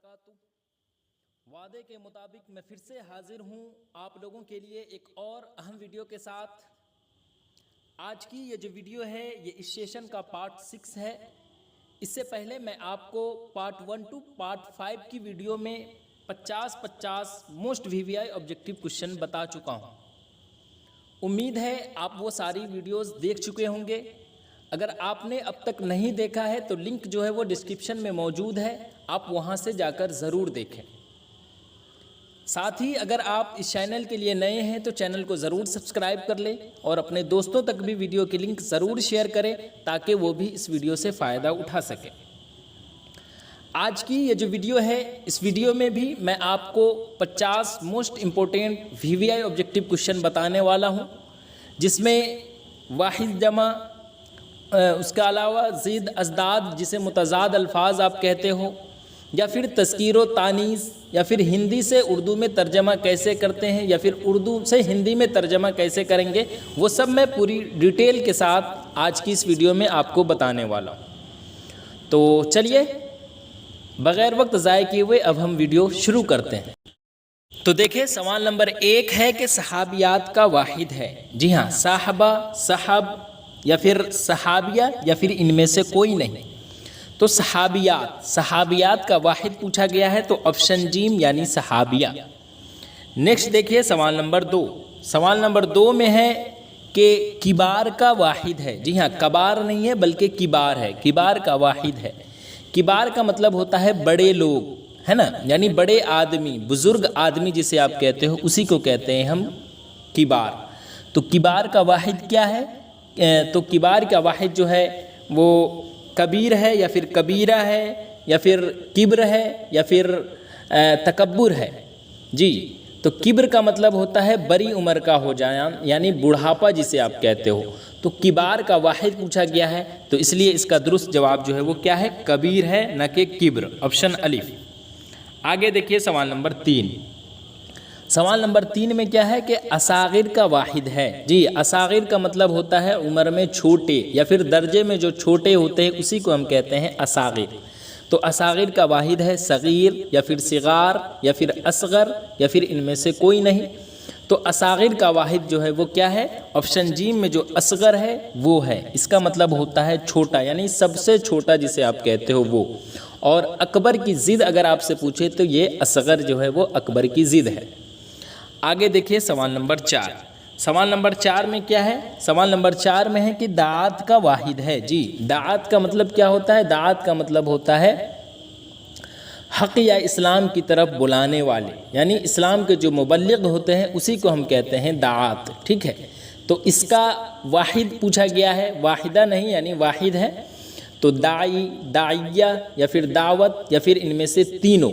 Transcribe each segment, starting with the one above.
वबरकातुहू। वादे के मुताबिक मैं फिर से हाजिर हूँ आप लोगों के लिए एक और अहम वीडियो के साथ। आज की ये जो वीडियो है ये इस सेशन का पार्ट 6 है। इससे पहले मैं आपको पार्ट 1 टू पार्ट 5 की वीडियो में 50-50 मोस्ट VVI ऑब्जेक्टिव क्वेश्चन बता चुका हूँ। उम्मीद है आप वो सारी वीडियोस देख चुके होंगे। अगर आपने अब तक नहीं देखा है तो लिंक जो है वो डिस्क्रिप्शन में मौजूद है, आप वहाँ से जाकर ज़रूर देखें। साथ ही अगर आप इस चैनल के लिए नए हैं तो चैनल को ज़रूर सब्सक्राइब कर लें और अपने दोस्तों तक भी वीडियो की लिंक ज़रूर शेयर करें ताकि वो भी इस वीडियो से फ़ायदा उठा सकें। आज की ये जो वीडियो है इस वीडियो में भी मैं आपको 50 most important VVI objective question बताने वाला हूँ, जिसमें वाहिद जमा, उसके अलावा ज़िद अज़दाद जिसे मुतज़ाद अल्फाज आप कहते हो, या फिर तज़कीर व तानीस, या फिर हिंदी से उर्दू में तर्जमा कैसे करते हैं या फिर उर्दू से हिंदी में तर्जमा कैसे करेंगे, वो सब मैं पूरी डिटेल के साथ आज की इस वीडियो में आपको बताने वाला हूँ। तो चलिए बग़ैर वक्त ज़ाय किए हुए अब हम वीडियो शुरू करते हैं। तो देखिए सवाल नंबर 1 है कि सहाबियात का वाहिद है। जी हाँ, साहबा, साहब या फिर सहाबिया या फिर इनमें से कोई नहीं। तो सहाबियात का वाहिद पूछा गया है तो ऑप्शन जीम यानी सहाबिया। नेक्स्ट देखिए सवाल नंबर 2। सवाल नंबर 2 में है कि किबार का वाहिद है। जी हाँ, कबार नहीं है बल्कि किबार है। किबार का वाहिद है। किबार का मतलब होता है बड़े लोग, है ना, यानी बड़े आदमी, बुजुर्ग आदमी जिसे आप कहते हो उसी को कहते हैं हम किबार। तो किबार का वाहिद क्या है? तो किबार का वाहिद जो है वो कबीर है या फिर कबीरा है या फिर किब्र है या फिर तकब्बुर है। जी, तो किब्र का मतलब होता है बड़ी उम्र का हो जाना, यानी बुढ़ापा जिसे आप कहते हो। तो किबार का वाहिद पूछा गया है तो इसलिए इसका दुरुस्त जवाब जो है वो क्या है? कबीर है, न कि किब्र। ऑप्शन अलिफ। आगे देखिए सवाल नंबर 3। सवाल नंबर 3 में क्या है कि असागिर का वाहिद है। जी, असागिर का मतलब होता है उम्र में छोटे या फिर दर्जे में जो छोटे होते हैं उसी को हम कहते हैं असागिर। तो असागिर का वाहिद है सगीर या फिर सिगार या फिर असगर या फिर इनमें से कोई नहीं। तो असागिर का वाहिद जो है वो क्या है? ऑप्शन जीम में जो असगर है वो है। इसका मतलब होता है छोटा, यानी सबसे छोटा जिसे आप कहते हो वो। और अकबर की ज़िद अगर आपसे पूछे तो ये असगर जो है वो अकबर की ज़िद है। आगे देखिए सवाल नंबर 4। सवाल नंबर 4 में क्या है? सवाल नंबर 4 में है कि दात का वाहिद है। जी, दात का मतलब क्या होता है? दात का मतलब होता है हक़ या इस्लाम की तरफ बुलाने वाले, यानी इस्लाम के जो मुबल्लिग होते हैं उसी को हम कहते हैं दात। ठीक है, तो इसका वाहिद पूछा गया है, वाहिदा नहीं यानी वाहिद है। तो दाई, दाइया या फिर दावत या फिर इनमें से तीनों।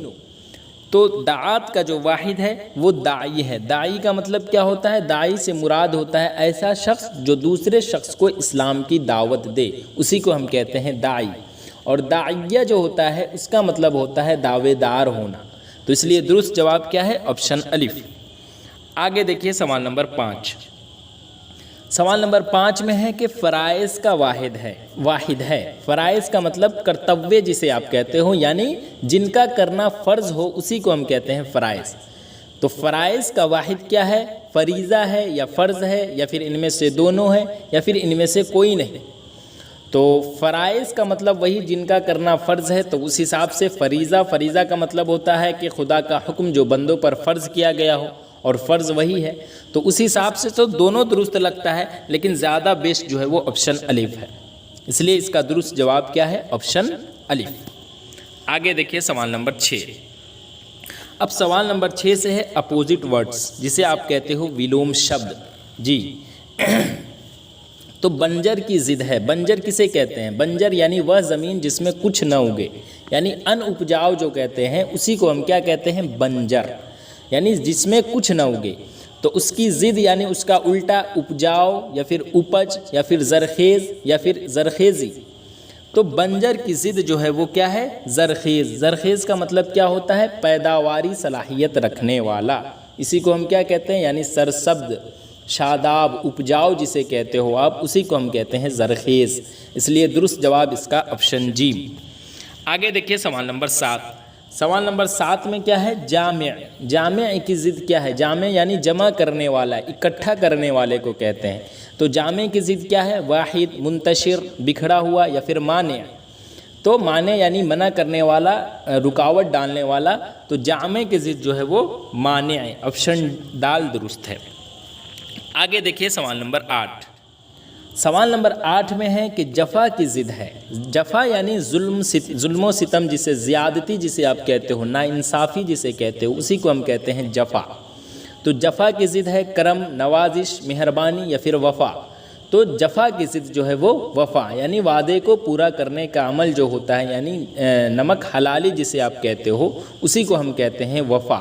तो दात का जो वाहिद है वो दाई है। दाई का मतलब क्या होता है? दाई से मुराद होता है ऐसा शख्स जो दूसरे शख्स को इस्लाम की दावत दे, उसी को हम कहते हैं दाई। और दाइया जो होता है उसका मतलब होता है दावेदार होना। तो इसलिए दुरुस्त जवाब क्या है? ऑप्शन अलिफ। आगे देखिए सवाल नंबर 5। सवाल नंबर 5 में है कि फ़राइज़ का वाहिद है। फ़राइज़ का मतलब कर्तव्य जिसे आप कहते हो, यानी जिनका करना फ़र्ज़ हो उसी को हम कहते हैं फ़राइज़। तो फ़राइज़ का वाहिद क्या है? फ़रीज़ा है या फ़र्ज़ है या फिर इनमें से दोनों है या फिर इनमें से कोई नहीं। तो फ़राइज़ का मतलब वही जिनका करना फ़र्ज़ है, तो उस हिसाब से फ़रीज़ा का मतलब होता है कि खुदा का हुक्म जो बंदों पर फ़र्ज़ किया गया हो, और फ़र्ज़ वही है। तो उस हिसाब से तो दोनों दुरुस्त लगता है, लेकिन ज़्यादा बेस्ट जो है वो ऑप्शन अलिफ है। इसलिए इसका दुरुस्त जवाब क्या है? ऑप्शन अलिफ। आगे देखिए सवाल नंबर 6। अब सवाल नंबर 6 से है अपोजिट वर्ड्स, जिसे आप कहते हो विलोम शब्द। जी तो बंजर की ज़िद है। बंजर किसे कहते हैं? बंजर यानी वह ज़मीन जिसमें कुछ न उगे, यानी अनउपजाऊ जो कहते हैं उसी को हम क्या कहते हैं? बंजर, यानी जिसमें कुछ न उगे। तो उसकी ज़िद यानी उसका उल्टा उपजाऊ या फिर उपज या फिर ज़रखेज़ या फिर ज़रखेज़ी। तो बंजर की ज़िद जो है वो क्या है? ज़रखेज़। ज़रखेज़ का मतलब क्या होता है? पैदावारी सलाहियत रखने वाला। इसी को हम क्या कहते हैं? यानी सरसब्द, शादाब, उपजाऊ जिसे कहते हो आप, उसी को हम कहते हैं ज़रखेज़। इसलिए दुरुस्त जवाब इसका ऑप्शन जी। आगे देखिए सवाल नंबर 7। सवाल नंबर 7 में क्या है, जामे। जामे की ज़िद क्या है, जामे यानी जमा करने वाला, इकट्ठा करने वाले को कहते हैं। तो जामे की ज़िद क्या है, वाहिद, मुंतशिर, बिखरा हुआ, या फिर माने। तो माने यानी मना करने वाला, रुकावट डालने वाला। तो जामे की ज़िद जो है वो माने है। ऑप्शन दाल दुरुस्त है। आगे देखिए सवाल नंबर 8। सवाल नंबर 8 में है कि जफ़ा की ज़िद है। जफ़ा यानी जुल्म सितम, जिसे ज़्यादती जिसे आप कहते हो, नाइंसाफ़ी जिसे कहते हो, उसी को हम कहते हैं जफ़ा। तो जफ़ा की ज़िद है करम, नवाजिश, मेहरबानी, या फिर वफ़ा। तो जफ़ा की ज़िद जो है वो वफ़ा यानी वादे को पूरा करने का अमल जो होता है, यानी नमक हलाली जिसे आप कहते हो, उसी को हम कहते हैं वफ़ा।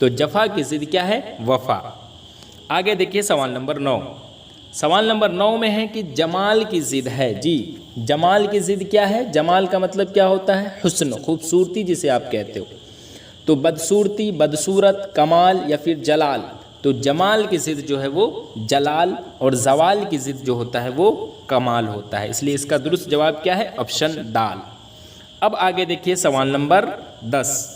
तो जफ़ा की ज़िद क्या है, वफ़ा। आगे देखिए सवाल नंबर 9। सवाल नंबर 9 में है कि जमाल की ज़िद है। जी, जमाल की ज़िद क्या है, जमाल का मतलब क्या होता है, हुस्न, खूबसूरती जिसे आप कहते हो। तो बदसूरती, बदसूरत, कमाल, या फिर जलाल। तो जमाल की ज़िद जो है वो जलाल, और जवाल की ज़िद जो होता है वो कमाल होता है। इसलिए इसका दुरुस्त जवाब क्या है, ऑप्शन दाल। अब आगे देखिए सवाल नंबर 10।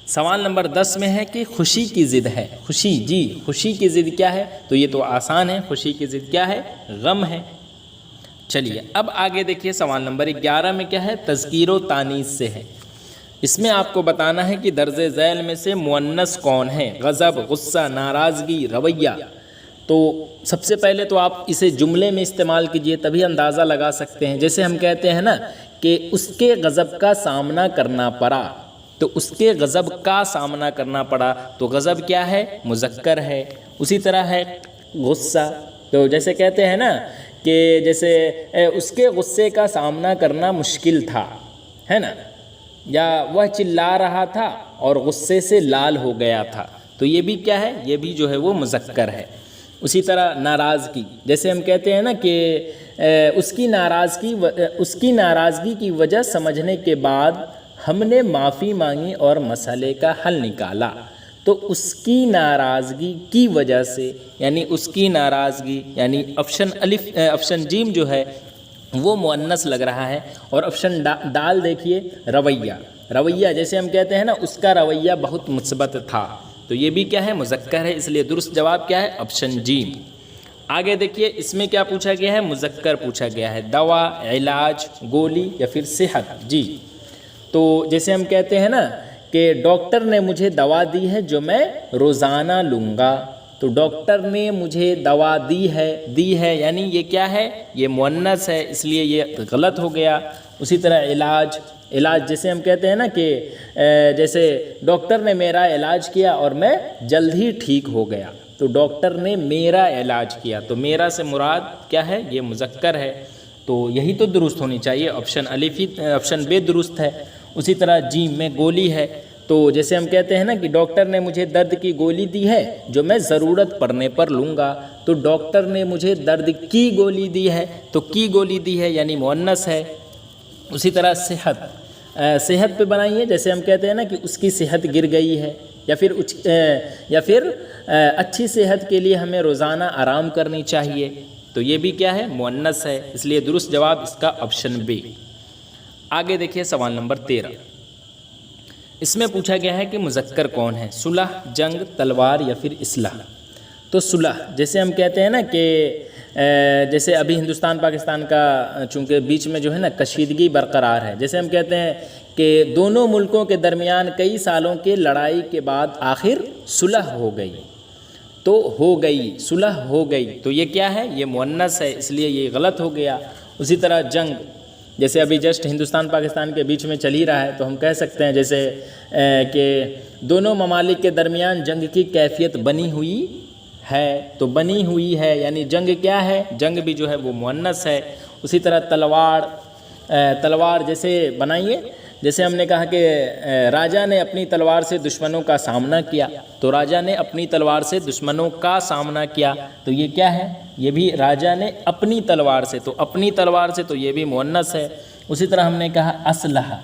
सवाल नंबर 10 में है कि खुशी की ज़िद है। खुशी, जी, खुशी की ज़िद क्या है, तो ये तो आसान है। खुशी की ज़िद क्या है, गम है। चलिए अब आगे देखिए सवाल नंबर 11 में क्या है, तज़कीर व तानीस से है। इसमें आपको बताना है कि दर्जे ज़ैल में से मुअन्नस कौन है, गज़ब, गुस्सा, नाराज़गी, रवैया। तो सबसे पहले तो आप इसे जुमले में इस्तेमाल कीजिए, तभी अंदाज़ा लगा सकते हैं। जैसे हम कहते हैं ना कि उसके गज़ब का सामना करना पड़ा, तो उसके गज़ब का सामना करना पड़ा, तो गज़ब क्या है, मुज़क्कर है। उसी तरह है गुस्सा, तो जैसे कहते हैं ना कि जैसे उसके गुस्से का सामना करना मुश्किल था, है ना, या वह चिल्ला रहा था और गुस्से से लाल हो गया था, तो ये भी क्या है, ये भी जो है वो मुज़क्कर है। उसी तरह नाराज़गी, जैसे हम कहते हैं ना कि उसकी नाराज़गी की वजह समझने के बाद हमने माफ़ी मांगी और मसले का हल निकाला। तो उसकी नाराज़गी की वजह से, यानी उसकी नाराज़गी, यानी ऑप्शन जीम जो है वो मुअन्नस लग रहा है। और ऑप्शन दाल देखिए, रवैया। रवैया जैसे हम कहते हैं ना, उसका रवैया बहुत मुस्बत था, तो ये भी क्या है, मुज़क्कर है। इसलिए दुरुस्त जवाब क्या है, ऑप्शन जी। आगे देखिए इसमें क्या पूछा गया है, मुज़क्कर पूछा गया है। दवा, इलाज, गोली, या फिर सेहत। जी, तो जैसे हम कहते हैं ना कि डॉक्टर ने मुझे दवा दी है जो मैं रोज़ाना लूँगा, तो डॉक्टर ने मुझे दवा दी है यानी ये क्या है, ये मुअन्नस है, इसलिए ये गलत हो गया। उसी तरह इलाज, जैसे हम कहते हैं ना कि जैसे डॉक्टर ने मेरा इलाज किया और मैं जल्द ही ठीक हो गया, तो डॉक्टर ने मेरा इलाज किया, तो मेरा से मुराद क्या है, ये मुज़क्कर है। तो यही तो दुरुस्त होनी चाहिए, ऑप्शन बे दुरुस्त है। उसी तरह जी में गोली है, तो जैसे हम कहते हैं ना कि डॉक्टर ने मुझे दर्द की गोली दी है जो मैं ज़रूरत पड़ने पर लूँगा, तो डॉक्टर ने मुझे दर्द की गोली दी है, तो की गोली दी है यानी मुअन्नस है। उसी तरह सेहत पे बनाइए, जैसे हम कहते हैं ना कि उसकी सेहत गिर गई है, या फिर अच्छी सेहत के लिए हमें रोज़ाना आराम करनी चाहिए, तो ये भी क्या है, मुअन्नस है। इसलिए दुरुस्त जवाब इसका ऑप्शन बी। आगे देखिए सवाल नंबर 13। इसमें पूछा गया है कि मुज़क्कर कौन है, सुलह, जंग, तलवार, या फिर इस्लाह। तो सुलह जैसे हम कहते हैं ना कि जैसे अभी हिंदुस्तान पाकिस्तान का चूँकि बीच में जो है ना कशीदगी बरकरार है, जैसे हम कहते हैं कि दोनों मुल्कों के दरमियान कई सालों के लड़ाई के बाद आखिर सुलह हो गई, तो हो गई, सुलह हो गई, तो ये क्या है, ये मुअन्नस है, इसलिए ये गलत हो गया। उसी तरह जंग, जैसे अभी जस्ट हिंदुस्तान पाकिस्तान के बीच में चल ही रहा है, तो हम कह सकते हैं जैसे कि दोनों ममालिक के दरमियान जंग की कैफियत बनी हुई है, तो बनी हुई है यानी जंग क्या है, जंग भी जो है वो मुअन्नस है। उसी तरह तलवार जैसे बनाइए, जैसे हमने कहा कि राजा ने अपनी तलवार से दुश्मनों का सामना किया, तो राजा ने अपनी तलवार से दुश्मनों का सामना किया, तो ये क्या है, ये भी राजा ने अपनी तलवार से, तो अपनी तलवार से, तो ये भी मुअन्नस है। उसी तरह हमने कहा असलहा,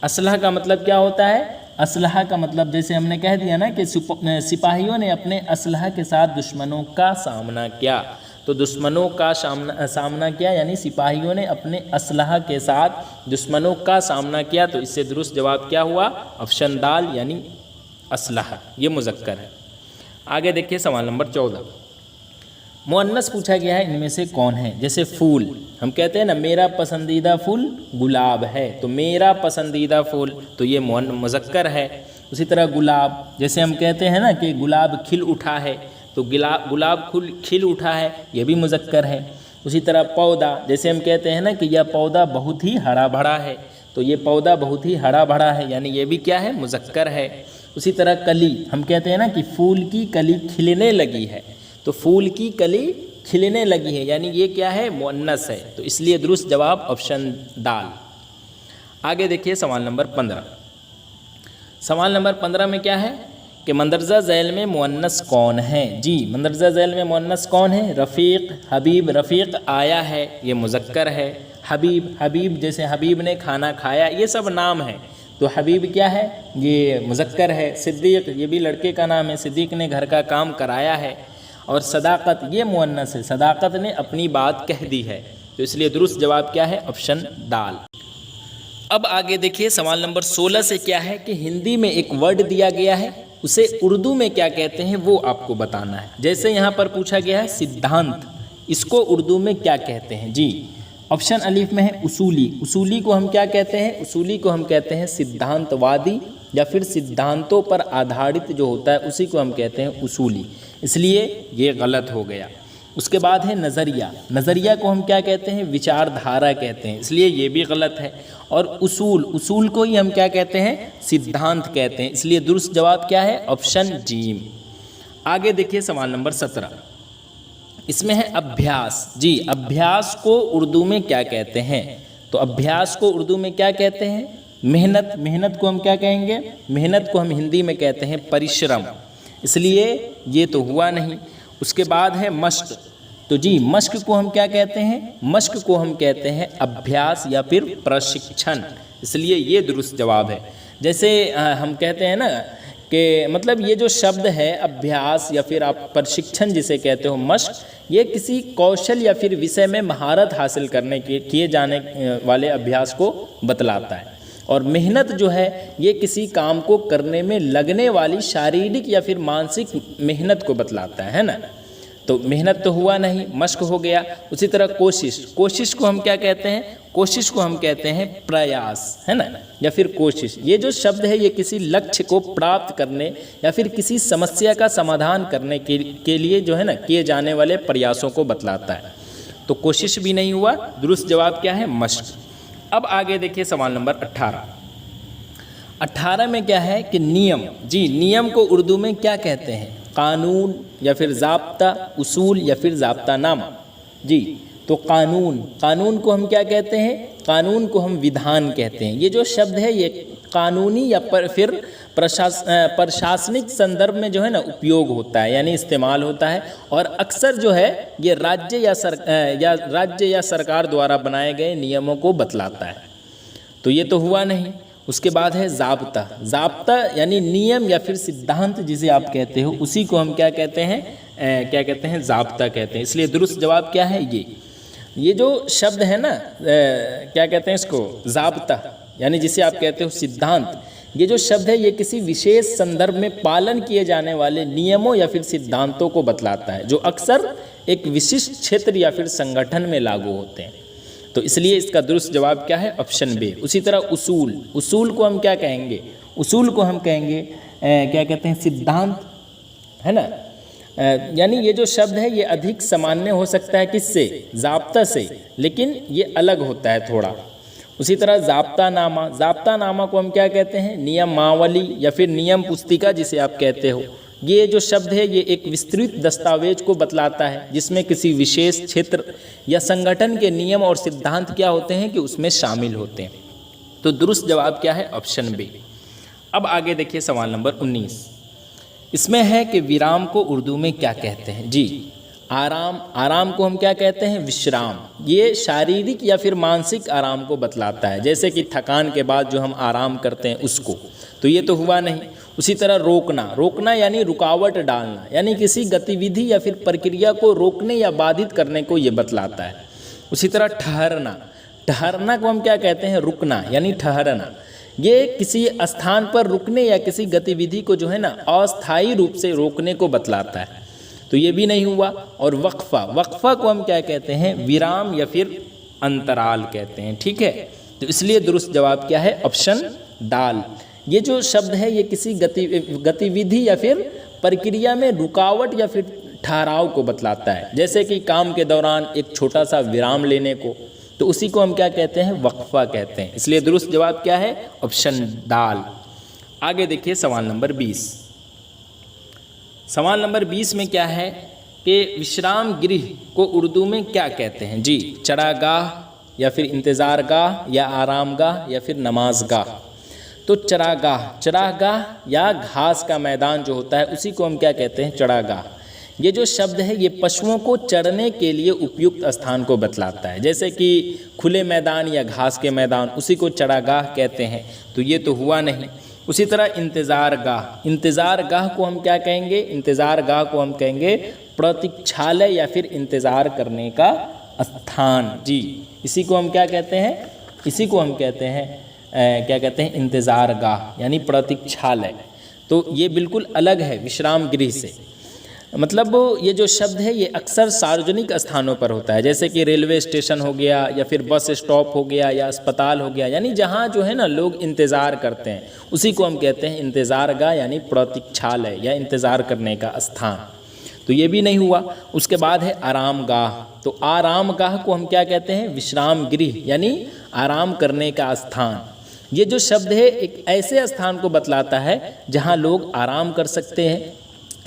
असलहा का मतलब क्या होता है, असलहा का मतलब जैसे हमने कह दिया ना कि सिपाहियों ने अपने असलहा के साथ दुश्मनों का सामना किया, तो दुश्मनों का सामना किया, यानी सिपाहियों ने अपने असलहा के साथ दुश्मनों का सामना किया। तो इससे दुरुस्त जवाब क्या हुआ? ऑप्शन दाल यानी असलहा, ये मुज़क्कर है। आगे देखिए सवाल नंबर 14। मुअन्नस पूछा गया है, इनमें से कौन है? जैसे फूल, हम कहते हैं ना मेरा पसंदीदा फूल गुलाब है, तो मेरा पसंदीदा फूल, तो ये मुज़क्कर है। उसी तरह गुलाब, जैसे हम कहते हैं ना कि गुलाब खिल उठा है, तो गुलाब खिल उठा है, ये भी मुज़क्कर है। उसी तरह पौधा, जैसे हम कहते हैं ना कि यह पौधा बहुत ही हरा भरा है, तो ये पौधा बहुत ही हरा भरा है, यानी ये भी क्या है? मुज़क्कर है। उसी तरह कली, हम कहते हैं ना कि फूल की कली खिलने लगी है, तो फूल की कली खिलने लगी है, यानी ये क्या है? मुअन्नस है। तो इसलिए दुरुस्त जवाब ऑप्शन दाल। आगे देखिए सवाल नंबर 15। सवाल नंबर 15 में क्या है कि मंदरजा झैल में मुअन्नस कौन है? जी, मंदरजा झैल में मुअन्नस कौन है? रफ़ीक, हबीब। रफ़ीक आया है, ये मुज़क्कर है। हबीब जैसे हबीब ने खाना खाया, ये सब नाम है, तो हबीब क्या है? ये मुज़क्कर है। सिद्दीक़, ये भी लड़के का नाम है, सिद्दीक़ ने घर का काम कराया है। और सदाकत, ये मुअन्नस है, सदाकत ने अपनी बात कह दी है, तो इसलिए दुरुस्त जवाब क्या है? ऑप्शन दाल। अब आगे देखिए सवाल नंबर 16 से क्या है कि हिंदी में एक वर्ड दिया गया है, उसे उर्दू में क्या कहते हैं वो आपको बताना है। जैसे यहाँ पर पूछा गया है सिद्धांत, इसको उर्दू में क्या कहते हैं? जी, ऑप्शन अलीफ में है उसूली। उसूली को हम क्या कहते हैं? उसूली को हम कहते हैं सिद्धांतवादी, या फिर सिद्धांतों पर आधारित जो होता है उसी को हम कहते हैं उसूली, इसलिए ये गलत हो गया। उसके बाद है नज़रिया। नज़रिया को हम क्या कहते हैं? विचारधारा कहते हैं, इसलिए ये भी गलत है। और उसूल को ही हम क्या कहते हैं? सिद्धांत कहते हैं, इसलिए दुरुस्त जवाब क्या है? Option gym. आगे देखिए सवाल नंबर 17। इसमें है अभ्यास। जी, अभ्यास को उर्दू में क्या कहते हैं? तो अभ्यास को उर्दू में क्या कहते हैं? मेहनत। मेहनत को हम क्या कहेंगे? मेहनत को हम हिंदी में कहते हैं परिश्रम, इसलिए ये तो हुआ नहीं। उसके बाद है मश्क। तो जी, मश्क को हम क्या कहते हैं? मश्क को हम कहते हैं अभ्यास या फिर प्रशिक्षण, इसलिए ये दुरुस्त जवाब है। जैसे हम कहते हैं ना कि मतलब ये जो शब्द है अभ्यास या फिर आप प्रशिक्षण जिसे कहते हो मश्क, ये किसी कौशल या फिर विषय में महारत हासिल करने के किए जाने वाले अभ्यास को बतलाता है। और मेहनत जो है ये किसी काम को करने में लगने वाली शारीरिक या फिर मानसिक मेहनत को बतलाता है ना। तो मेहनत तो हुआ नहीं, मश्क हो गया। उसी तरह कोशिश। कोशिश को हम क्या कहते हैं? कोशिश को हम कहते हैं प्रयास, है ना, या फिर कोशिश। ये जो शब्द है ये किसी लक्ष्य को प्राप्त करने या फिर किसी समस्या का समाधान करने के लिए जो है ना किए जाने वाले प्रयासों को बतलाता है। तो कोशिश भी नहीं हुआ, दुरुस्त जवाब क्या है? मश्क। अब आगे देखिए सवाल नंबर 18। 18 में क्या है कि नियम। जी, नियम को उर्दू में क्या कहते हैं? कानून या फिर ज़ाब्ता, उसूल या फिर ज़ाब्तानामा। जी, तो कानून को हम क्या कहते हैं? कानून को हम विधान कहते हैं। ये जो शब्द है ये कानूनी या फिर प्रशासनिक संदर्भ में जो है ना उपयोग होता है, यानी इस्तेमाल होता है, और अक्सर जो है ये राज्य या सरकार द्वारा बनाए गए नियमों को बतलाता है। तो ये तो हुआ नहीं। उसके बाद है ज़ाब्ता। ज़ाब्ता यानी नियम या फिर सिद्धांत जिसे आप कहते हो, उसी को हम क्या कहते हैं? क्या कहते हैं? ज़ाब्ता कहते हैं, इसलिए दुरुस्त जवाब क्या है? ये जो शब्द है ना क्या कहते हैं इसको? ज़ाब्ता, यानी जिसे आप कहते हो सिद्धांत। ये जो शब्द है ये किसी विशेष संदर्भ में पालन किए जाने वाले नियमों या फिर सिद्धांतों को बतलाता है, जो अक्सर एक विशिष्ट क्षेत्र या फिर संगठन में लागू होते हैं। तो इसलिए इसका दुरुस्त जवाब क्या है? Option B. उसी तरह उसूल को हम क्या कहेंगे? उसूल को हम कहेंगे क्या कहते हैं? सिद्धांत, है ना। यानी ये जो शब्द है ये अधिक सामान्य हो सकता है किससे? ज़ाब्ता से, लेकिन ये अलग होता है थोड़ा। उसी तरह ज़ाब्तानामा को हम क्या कहते हैं? नियमावली या फिर नियम पुस्तिका जिसे आप कहते हो। ये जो शब्द है ये एक विस्तृत दस्तावेज को बतलाता है जिसमें किसी विशेष क्षेत्र या संगठन के नियम और सिद्धांत क्या होते हैं कि उसमें शामिल होते हैं। तो दुरुस्त जवाब क्या है? Option B. अब आगे देखिए सवाल नंबर 19। इसमें है कि विराम को उर्दू में क्या कहते हैं? जी, आराम को हम क्या कहते हैं? विश्राम। ये शारीरिक या फिर मानसिक आराम को बतलाता है, जैसे कि थकान के बाद जो हम आराम करते हैं उसको। तो ये तो हुआ नहीं। उसी तरह रोकना, रोकना यानी रुकावट डालना, यानी किसी गतिविधि या फिर प्रक्रिया को रोकने या बाधित करने को ये बतलाता है। उसी तरह ठहरना, ठहरना को हम क्या कहते हैं, रुकना यानी ठहरना। ये किसी स्थान पर रुकने या किसी गतिविधि को जो है ना अस्थायी रूप से रोकने को बतलाता है, तो ये भी नहीं हुआ। और वक्फा, वक्फा को हम क्या कहते हैं, विराम या फिर अंतराल कहते हैं, ठीक है। तो इसलिए दुरुस्त जवाब क्या है, ऑप्शन दाल। ये जो शब्द है ये किसी गतिविधि या फिर प्रक्रिया में रुकावट या फिर ठहराव को बतलाता है, जैसे कि काम के दौरान एक छोटा सा विराम लेने को, तो उसी को हम क्या कहते हैं, वक्फा कहते हैं। इसलिए दुरुस्त जवाब क्या है, ऑप्शन दाल। आगे देखिए सवाल नंबर 20। सवाल नंबर 20 में क्या है कि विश्राम गृह को उर्दू में क्या कहते हैं जी, चरागाह या फिर इंतज़ार गाह या आराम गाह या फिर नमाज गाह। तो चरागाह, चरागाह या घास का मैदान जो होता है उसी को हम क्या कहते हैं, चरागाह। ये जो शब्द है ये पशुओं को चरने के लिए उपयुक्त स्थान को बतलाता है, जैसे कि खुले मैदान या घास के मैदान, उसी को चरागाह कहते हैं, तो ये तो हुआ नहीं। उसी तरह इंतज़ार गाह, इंतज़ार गाह को हम क्या कहेंगे, इंतज़ार गाह को हम कहेंगे प्रतीक्षालय या फिर इंतज़ार करने का स्थान जी। इसी को हम क्या कहते हैं, इसी को हम कहते हैं क्या कहते हैं, इंतज़ार गाह यानी प्रतीक्षालय। तो ये बिल्कुल अलग है विश्राम गृह से। मतलब ये जो शब्द है ये अक्सर सार्वजनिक स्थानों पर होता है, जैसे कि रेलवे स्टेशन हो गया या फिर बस स्टॉप हो गया या अस्पताल हो गया, यानी जहाँ जो है ना लोग इंतज़ार करते हैं उसी को हम कहते हैं इंतज़ार गाह यानी प्रतीक्षालय या इंतज़ार करने का स्थान। तो ये भी नहीं हुआ। उसके बाद है आराम गाह। तो आराम गाह को हम क्या कहते हैं, विश्राम गृह यानी आराम करने का स्थान। ये जो शब्द है एक ऐसे स्थान को बतलाता है जहाँ लोग आराम कर सकते हैं,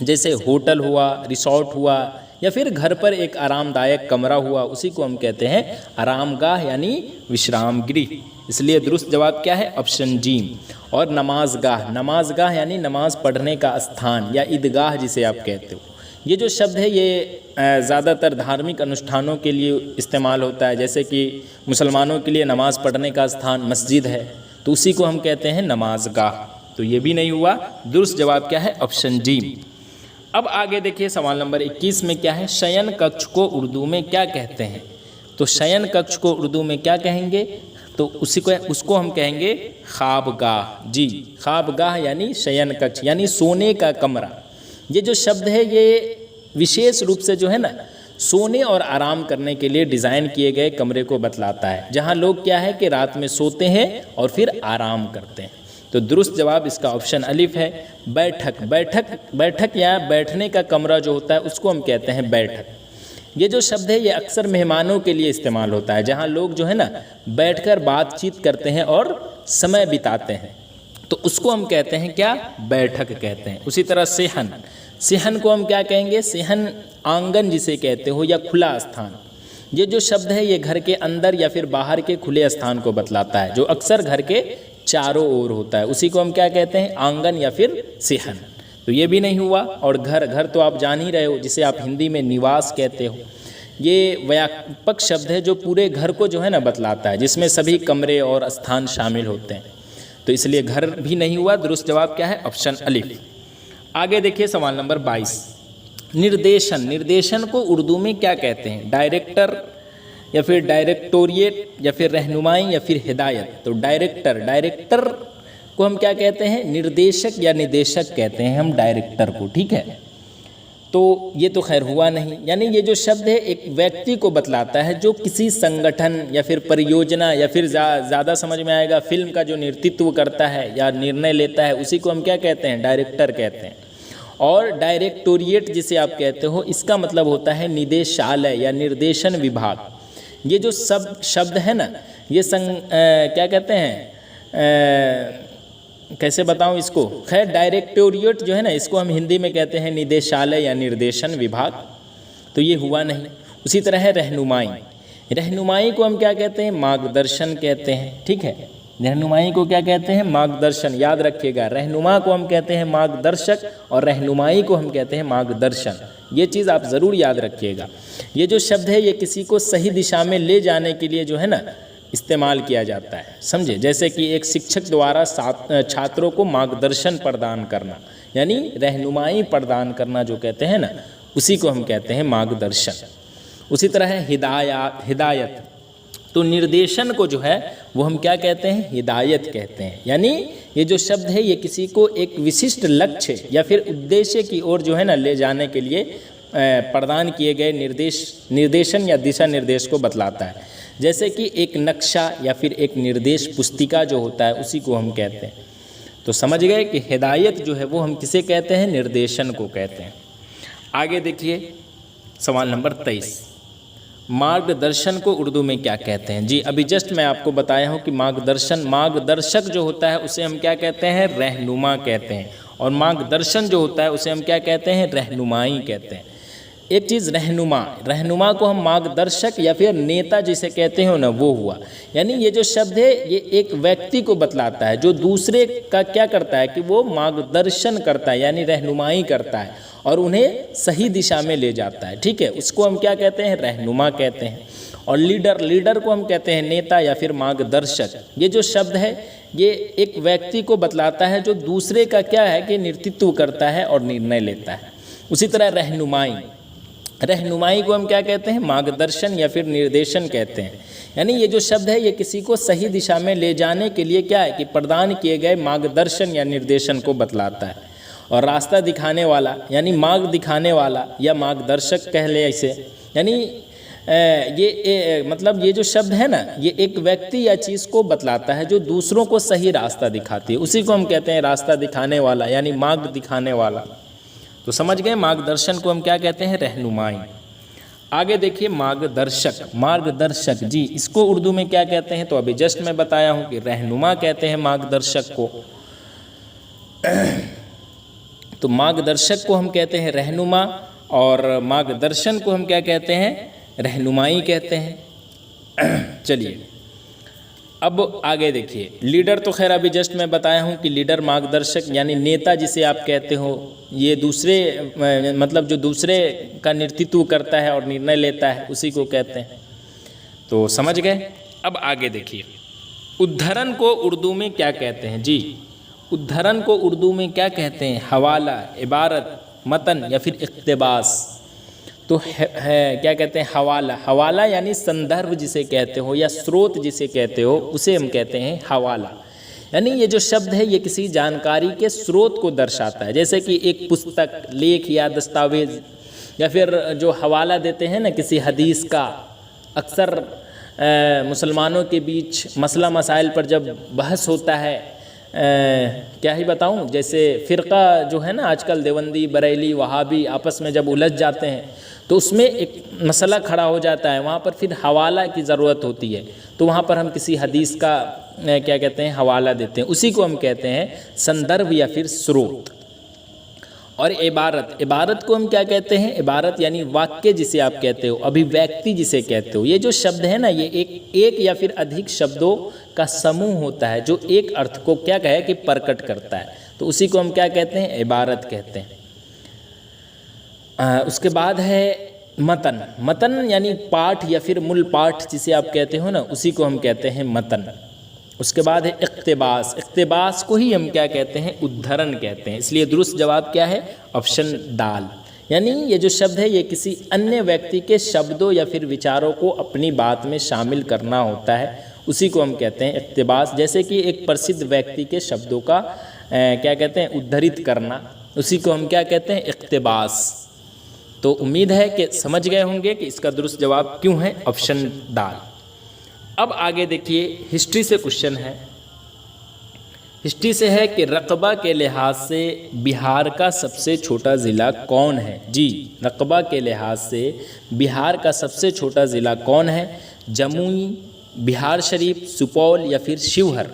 जैसे होटल हुआ, रिसोर्ट हुआ या फिर घर पर एक आरामदायक कमरा हुआ, उसी को हम कहते हैं आरामगाह यानी विश्राम गृह। इसलिए दुरुस्त जवाब क्या है, ऑप्शन जी। और नमाजगाह, नमाजगाह यानी नमाज पढ़ने का स्थान या ईदगाह जिसे आप कहते हो। ये जो शब्द है ये ज़्यादातर धार्मिक अनुष्ठानों के लिए इस्तेमाल होता है, जैसे कि मुसलमानों के लिए नमाज़ पढ़ने का स्थान मस्जिद है, तो उसी को हम कहते हैं नमाजगाह। तो ये भी नहीं हुआ। दुरुस्त जवाब क्या है, ऑप्शन जी। अब आगे देखिए सवाल नंबर 21 में क्या है, शयन कक्ष को उर्दू में क्या कहते हैं। तो शयन कक्ष को उर्दू में क्या कहेंगे, तो उसको हम कहेंगे ख्वाबगाह जी। ख्वाबगाह यानी शयन कक्ष यानी सोने का कमरा। ये जो शब्द है ये विशेष रूप से जो है ना सोने और आराम करने के लिए डिज़ाइन किए गए कमरे को बतलाता है, जहाँ लोग क्या है कि रात में सोते हैं और फिर आराम करते हैं। तो दुरुस्त जवाब इसका ऑप्शन अलिफ है, बैठक। बैठक या बैठने का कमरा जो होता है उसको हम कहते हैं बैठक। ये जो शब्द है ये अक्सर मेहमानों के लिए इस्तेमाल होता है, जहाँ लोग जो है ना बैठकर बातचीत करते हैं और समय बिताते हैं, तो उसको हम कहते हैं क्या, बैठक कहते हैं। उसी तरह सेहन, सेहन को हम क्या कहेंगे, सेहन आंगन जिसे कहते हो या खुला स्थान। ये जो शब्द है ये घर के अंदर या फिर बाहर के खुले स्थान को बतलाता है, जो अक्सर घर के चारों ओर होता है, उसी को हम क्या कहते हैं, आंगन या फिर सेहन। तो ये भी नहीं हुआ। और घर तो आप जान ही रहे हो, जिसे आप हिंदी में निवास कहते हो। ये व्यापक शब्द है जो पूरे घर को जो है ना बतलाता है, जिसमें सभी कमरे और स्थान शामिल होते हैं, तो इसलिए घर भी नहीं हुआ। दुरुस्त जवाब क्या है, ऑप्शन अलिफ। आगे देखिए सवाल नंबर 22, निर्देशन। निर्देशन को उर्दू में क्या कहते हैं, डायरेक्टर या फिर डायरेक्टोरिएट या फिर रहनुमाई या फिर हिदायत। तो डायरेक्टर को हम क्या कहते हैं, निर्देशक या निदेशक कहते हैं हम डायरेक्टर को, ठीक है। तो ये तो खैर हुआ नहीं, यानी ये जो शब्द है एक व्यक्ति को बतलाता है जो किसी संगठन या फिर परियोजना या फिर ज़्यादा समझ में आएगा फिल्म का जो नेतृत्व करता है या निर्णय लेता है, उसी को हम क्या कहते हैं, डायरेक्टर कहते हैं। और डायरेक्टोरिएट जिसे आप कहते हो, इसका मतलब होता है निदेशालय या निर्देशन विभाग। ये जो शब्द है ना ये क्या कहते हैं, कैसे बताऊं इसको, खैर डायरेक्टोरिएट जो है ना इसको हम हिंदी में कहते हैं निदेशालय या निर्देशन विभाग, तो ये हुआ नहीं। उसी तरह है रहनुमाई। रहनुमाई को हम क्या कहते हैं, मार्गदर्शन कहते हैं, ठीक है। रहनुमाई को क्या कहते हैं, मार्गदर्शन। याद रखिएगा, रहनुमा को हम कहते हैं मार्गदर्शक और रहनुमाई को हम कहते हैं मार्गदर्शन। ये चीज़ आप ज़रूर याद रखिएगा। ये जो शब्द है ये किसी को सही दिशा में ले जाने के लिए जो है ना इस्तेमाल किया जाता है, समझे। जैसे कि एक शिक्षक द्वारा छात्रों को मार्गदर्शन प्रदान करना, यानी रहनुमाई प्रदान करना जो कहते हैं ना, उसी को हम कहते हैं मार्गदर्शन। उसी तरह है हिदायत। तो निर्देशन को जो है वो हम क्या कहते हैं, हिदायत कहते हैं। यानी ये जो शब्द है ये किसी को एक विशिष्ट लक्ष्य या फिर उद्देश्य की ओर जो है ना ले जाने के लिए प्रदान किए गए निर्देशन या दिशा निर्देश को बतलाता है। जैसे कि एक नक्शा या फिर एक निर्देश पुस्तिका जो होता है उसी को हम कहते हैं। तो समझ गए कि हिदायत जो है वो हम किसे कहते हैं, निर्देशन को कहते हैं। आगे देखिए सवाल नंबर 23, मार्गदर्शन को उर्दू में क्या कहते हैं। जी अभी जस्ट मैं आपको बताया हूँ कि मार्गदर्शक जो होता है उसे हम क्या कहते हैं, रहनुमा कहते हैं। और मार्गदर्शन जो होता है उसे हम क्या कहते हैं, रहनुमाई कहते हैं। एक चीज़ रहनुमा को हम मार्गदर्शक या फिर नेता जिसे कहते हो ना, वो हुआ। यानी ये जो शब्द है ये एक व्यक्ति को बतलाता है जो दूसरे का क्या करता है कि वो मार्गदर्शन करता है, यानी रहनुमाई करता है और उन्हें सही दिशा में ले जाता है। ठीक है, उसको हम क्या कहते हैं, रहनुमा कहते हैं। और लीडर को हम कहते हैं नेता या फिर मार्गदर्शक। ये जो शब्द है ये एक व्यक्ति को बतलाता है जो दूसरे का क्या है कि नेतृत्व करता है और निर्णय लेता है। उसी तरह रहनुमाई को हम क्या कहते हैं, मार्गदर्शन या फिर निर्देशन कहते हैं। यानी ये जो शब्द है ये किसी को सही दिशा में ले जाने के लिए क्या है कि प्रदान किए गए मार्गदर्शन या निर्देशन को बतलाता है। और रास्ता दिखाने वाला यानी मार्ग दिखाने वाला या मार्गदर्शक कह ले इसे। यानी मतलब ये जो शब्द है ना ये एक व्यक्ति या चीज़ को बतलाता है जो दूसरों को सही रास्ता दिखाती है, उसी को हम कहते हैं रास्ता दिखाने वाला यानी मार्ग दिखाने वाला। तो समझ गए, मार्गदर्शन को हम क्या कहते हैं, रहनुमाई। आगे देखिए मार्गदर्शक जी इसको उर्दू में क्या कहते हैं। तो अभी जस्ट मैं बताया हूँ कि रहनुमा कहते हैं मार्गदर्शक को। तो मार्गदर्शक को हम कहते हैं रहनुमा और मार्गदर्शन को हम क्या कहते हैं, रहनुमाई कहते हैं। चलिए अब आगे देखिए लीडर। तो खैर अभी जस्ट मैं बताया हूँ कि लीडर मार्गदर्शक यानी नेता जिसे आप कहते हो, ये दूसरे मतलब जो दूसरे का नेतृत्व करता है और निर्णय लेता है उसी को कहते हैं। तो समझ गए। अब आगे देखिए उद्धरण को उर्दू में क्या कहते हैं। जी उद्धरण को उर्दू में क्या कहते हैं, हवाला, इबारत, मतन या फिर इक़्तिबास। तो क्या कहते हैं, हवाला यानी संदर्भ जिसे कहते हो या स्रोत जिसे कहते हो उसे हम कहते हैं हवाला। यानी ये जो शब्द है ये किसी जानकारी के स्रोत को दर्शाता है। जैसे कि एक पुस्तक, लेख या दस्तावेज या फिर जो हवाला देते हैं ना किसी हदीस का। अक्सर मुसलमानों के बीच मसला मसाइल पर जब बहस होता है, क्या ही बताऊं, जैसे फ़िरका जो है ना आजकल देवंदी, बरेली, वहाबी आपस में जब उलझ जाते हैं तो उसमें एक मसला खड़ा हो जाता है, वहाँ पर फिर हवाला की ज़रूरत होती है। तो वहाँ पर हम किसी हदीस का क्या कहते हैं, हवाला देते हैं, उसी को हम कहते हैं संदर्भ या फिर स्रोत। और इबारत को हम क्या कहते हैं, इबारत यानी वाक्य जिसे आप कहते हो, अभिव्यक्ति जिसे कहते हो। ये जो शब्द है ना ये एक या फिर अधिक शब्दों का समूह होता है जो एक अर्थ को क्या कहे कि प्रकट करता है। तो उसी को हम क्या कहते हैं, इबारत कहते हैं। उसके बाद है मतन यानी पाठ या फिर मूल पाठ जिसे आप कहते हो ना उसी को हम कहते हैं मतन। उसके बाद है इक़्तिबास को ही हम क्या कहते हैं, उद्धरण कहते हैं। इसलिए दुरुस्त जवाब क्या है, ऑप्शन दाल। यानी ये जो शब्द है ये किसी अन्य व्यक्ति के शब्दों या फिर विचारों को अपनी बात में शामिल करना होता है, उसी को हम कहते हैं इक़्तिबास। जैसे कि एक प्रसिद्ध व्यक्ति के शब्दों का क्या कहते हैं, उद्धृत करना, उसी को हम क्या कहते हैं, इक़्तिबास। तो उम्मीद है कि समझ गए होंगे कि इसका दुरुस्त जवाब क्यों है, ऑप्शन दाल। अब आगे देखिए हिस्ट्री से क्वेश्चन है। हिस्ट्री से है कि रकबा के लिहाज से बिहार का सबसे छोटा ज़िला कौन है। जी रकबा के लिहाज से बिहार का सबसे छोटा ज़िला कौन है, जमुई, बिहार शरीफ, सुपौल या फिर शिवहर।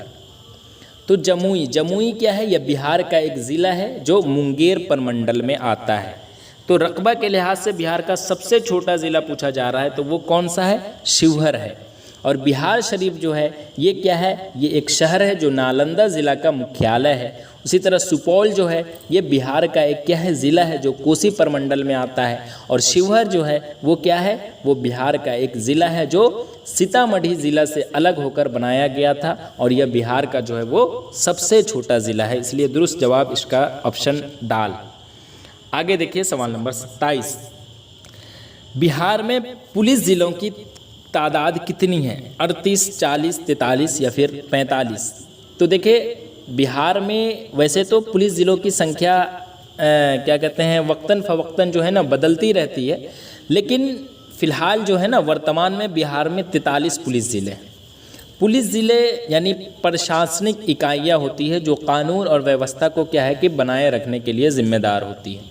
तो जमुई क्या है, यह बिहार का एक ज़िला है जो मुंगेर प्रमंडल में आता है। तो रकबा के लिहाज से बिहार का सबसे छोटा ज़िला पूछा जा रहा है तो वो कौन सा है, शिवहर है। और बिहार शरीफ जो है ये क्या है, ये एक शहर है जो नालंदा ज़िला का मुख्यालय है। उसी तरह सुपौल जो है ये बिहार का एक क्या है, ज़िला है जो कोसी प्रमंडल में आता है। और शिवहर जो है वो क्या है, वो बिहार का एक ज़िला है जो सीतामढ़ी ज़िला से अलग होकर बनाया गया था और यह बिहार का जो है वो सबसे छोटा ज़िला है, इसलिए दुरुस्त जवाब इसका ऑप्शन डाल। आगे देखिए सवाल नंबर 27। बिहार में पुलिस ज़िलों की तादाद कितनी है? 38, 40, 43 या फिर 45? तो देखिए बिहार में वैसे तो पुलिस ज़िलों की संख्या क्या कहते हैं वक्तन फ़वक्तन जो है ना बदलती रहती है, लेकिन फ़िलहाल जो है ना वर्तमान में बिहार में 43 पुलिस ज़िले हैं। पुलिस ज़िले यानी प्रशासनिक इकाइयाँ होती है जो कानून और व्यवस्था को क्या है कि बनाए रखने के लिए ज़िम्मेदार होती है।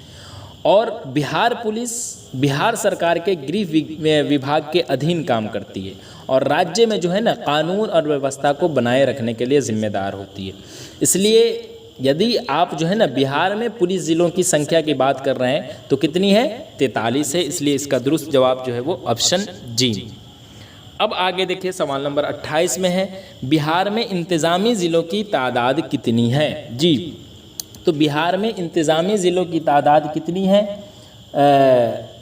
और बिहार पुलिस बिहार सरकार के गृह विभाग के अधीन काम करती है और राज्य में जो है ना कानून और व्यवस्था को बनाए रखने के लिए ज़िम्मेदार होती है। इसलिए यदि आप जो है ना बिहार में पुलिस ज़िलों की संख्या की बात कर रहे हैं तो कितनी है? 43 है, इसलिए इसका दुरुस्त जवाब जो है वो ऑप्शन जी। अब आगे देखिए सवाल नंबर 28 में है, बिहार में इंतज़ामी ज़िलों की तादाद कितनी है? जी, तो बिहार में इंतज़ामी ज़िलों की तादाद कितनी है?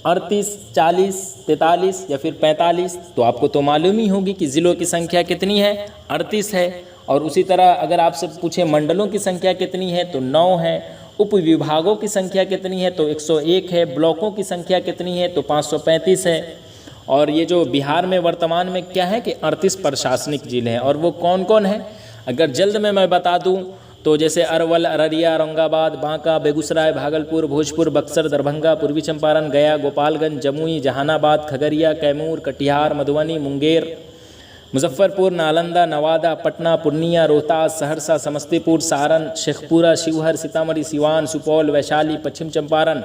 38, 40, 43 या फिर 45? तो आपको तो मालूम ही होगी कि ज़िलों की संख्या कितनी है? 38 है। और उसी तरह अगर आपसे पूछे मंडलों की संख्या कितनी है तो 9 है। उप विभागों की संख्या कितनी है तो 101 है। ब्लॉकों की संख्या कितनी है तो 535 है। और ये जो बिहार में वर्तमान में क्या है कि 38 प्रशासनिक जिले हैं। और वो कौन कौन है अगर जल्द में मैं बता दूं तो जैसे अरवल, अररिया, औरंगाबाद, बांका, बेगूसराय, भागलपुर, भोजपुर, बक्सर, दरभंगा, पूर्वी चंपारण, गया, गोपालगंज, जमुई, जहानाबाद, खगड़िया, कैमूर, कटिहार, मधुबनी, मुंगेर, मुजफ्फरपुर, नालंदा, नवादा, पटना, पूर्णिया, रोहतास, सहरसा, समस्तीपुर, सारण, शेखपुरा, शिवहर, सीतामढ़ी, सिवान, सुपौल, वैशाली, पश्चिम चंपारण,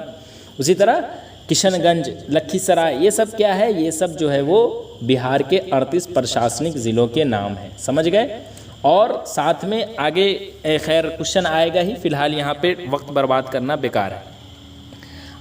उसी तरह किशनगंज, लखीसराय, ये सब क्या है? ये सब जो है वो बिहार के 38 प्रशासनिक ज़िलों के नाम हैं। समझ गए? और साथ में आगे खैर क्वेश्चन आएगा ही, फिलहाल यहाँ पे वक्त बर्बाद करना बेकार है।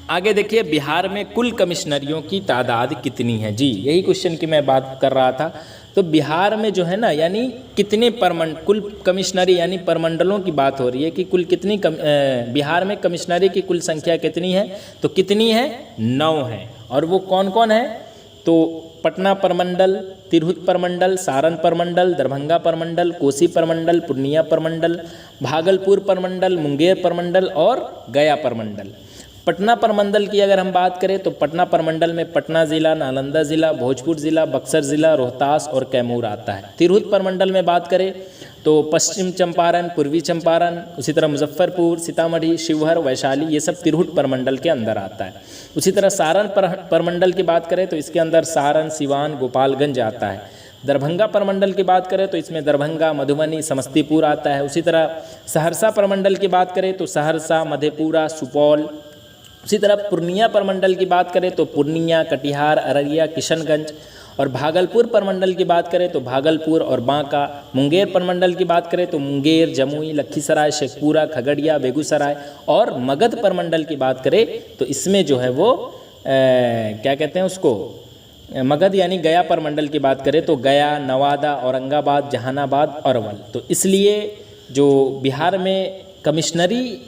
आगे देखिए बिहार में कुल कमिश्नरियों की तादाद कितनी है? जी, यही क्वेश्चन की मैं बात कर रहा था। तो बिहार में जो है ना यानी कितने कुल कमिश्नरी यानी परमंडलों की बात हो रही है कि कुल कितनी बिहार में कमिश्नरी की कुल संख्या कितनी है? तो कितनी है? 9 है। और वो कौन कौन है? तो पटना परमंडल, तिरहुत परमंडल, सारण परमंडल, दरभंगा परमंडल, कोसी परमंडल, पूर्णिया परमंडल, भागलपुर परमंडल, मुंगेर परमंडल और गया परमंडल। पटना परमंडल की अगर हम बात करें तो पटना परमंडल में पटना ज़िला, नालंदा ज़िला, भोजपुर ज़िला, बक्सर ज़िला, रोहतास और कैमूर आता है। तिरहुत परमंडल में बात करें तो पश्चिम चंपारण, पूर्वी चंपारण, उसी तरह मुजफ्फरपुर, सीतामढ़ी, शिवहर, वैशाली, ये सब तिरहुत परमंडल के अंदर आता है। उसी तरह सारण परमंडल की बात करें तो इसके अंदर सारण, सिवान, गोपालगंज आता है। दरभंगा परमंडल की बात करें तो इसमें दरभंगा, मधुबनी, समस्तीपुर आता है। उसी तरह सहरसा परमंडल की बात करें तो सहरसा, मधेपुरा, सुपौल। उसी तरह पूर्णिया परमंडल की बात करें तो पूर्णिया, कटिहार, अररिया, किशनगंज। और भागलपुर परमंडल की बात करें तो भागलपुर और बांका। मुंगेर परमंडल की बात करें तो मुंगेर, जमुई, लखीसराय, शेखपुरा, खगड़िया, बेगूसराय। और मगध परमंडल की बात करें तो इसमें जो है वो क्या कहते हैं उसको, मगध यानी गया परमंडल की बात करें तो गया, नवादा, औरंगाबाद, जहानाबाद, अरवल। तो इसलिए जो बिहार में कमिश्नरी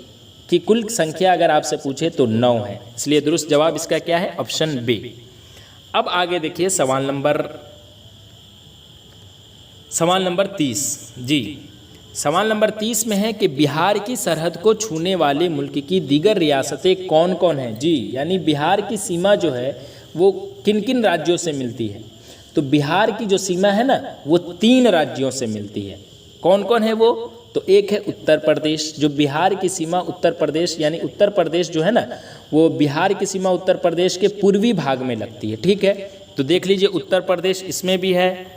की कुल संख्या अगर आपसे पूछे तो 9 है, इसलिए दुरुस्त जवाब इसका क्या है? Option B. अब आगे देखिए सवाल नंबर 30। जी, सवाल नंबर 30 में है कि बिहार की सरहद को छूने वाले मुल्क की दीगर रियासतें कौन कौन हैं? जी, यानी बिहार की सीमा जो है वो किन किन राज्यों से मिलती है? तो बिहार की जो सीमा है ना वो 3 राज्यों से मिलती है। कौन कौन है वो? तो एक है उत्तर प्रदेश, जो बिहार की सीमा उत्तर प्रदेश यानी उत्तर प्रदेश जो है ना वो बिहार की सीमा उत्तर प्रदेश के पूर्वी भाग में लगती है। ठीक है, तो देख लीजिए उत्तर प्रदेश इसमें भी है,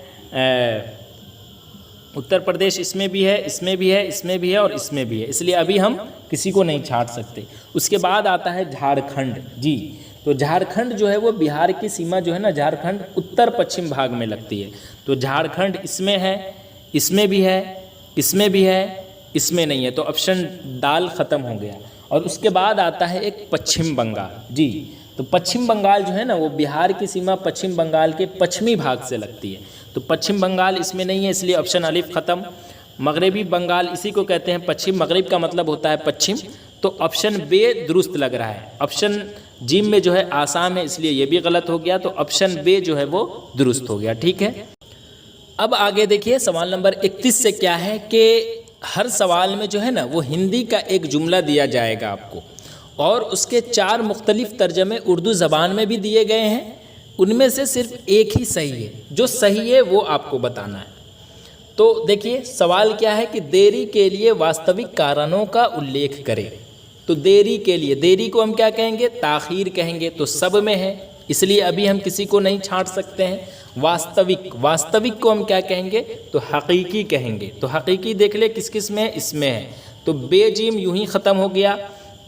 उत्तर प्रदेश इसमें भी है, इसमें भी है, इसमें भी है और इसमें भी है, इसलिए अभी हम किसी को नहीं छांट सकते। उसके बाद आता है झारखंड। जी, तो झारखंड जो है वो बिहार की सीमा जो है ना झारखंड उत्तर पश्चिम भाग में लगती है। तो झारखंड इसमें है, इसमें भी है, इसमें भी है, इसमें नहीं है, तो ऑप्शन दाल ख़त्म हो गया। और उसके बाद आता है एक पश्चिम बंगाल। जी, तो पश्चिम बंगाल जो है ना वो बिहार की सीमा पश्चिम बंगाल के पश्चिमी भाग से लगती है। तो पश्चिम बंगाल इसमें नहीं है, इसलिए ऑप्शन अलिफ ख़त्म। मगरबी बंगाल इसी को कहते हैं पश्चिम, मगरिब का मतलब होता है पश्चिम, तो ऑप्शन बे दुरुस्त लग रहा है। ऑप्शन जिम में जो है आसाम है, इसलिए ये भी गलत हो गया, तो ऑप्शन बे जो है वो दुरुस्त हो गया। ठीक है, अब आगे देखिए सवाल नंबर 31 से क्या है कि हर सवाल में जो है ना वो हिंदी का एक जुमला दिया जाएगा आपको, और उसके 4 मुख्तलिफ तर्जमे उर्दू ज़बान में भी दिए गए हैं। उनमें से सिर्फ एक ही सही है, जो सही है वो आपको बताना है। तो देखिए सवाल क्या है कि देरी के लिए वास्तविक कारणों का उल्लेख करें। तो देरी के लिए, देरी को हम क्या कहेंगे, ताख़ीर कहेंगे, तो सब में है, इसलिए अभी हम किसी को नहीं छांट सकते हैं। वास्तविक, वास्तविक को हम क्या कहेंगे, तो हकीकी कहेंगे। तो हकीकी देख ले किस किस में है, इसमें है, तो बेजिम यूं ही ख़त्म हो गया।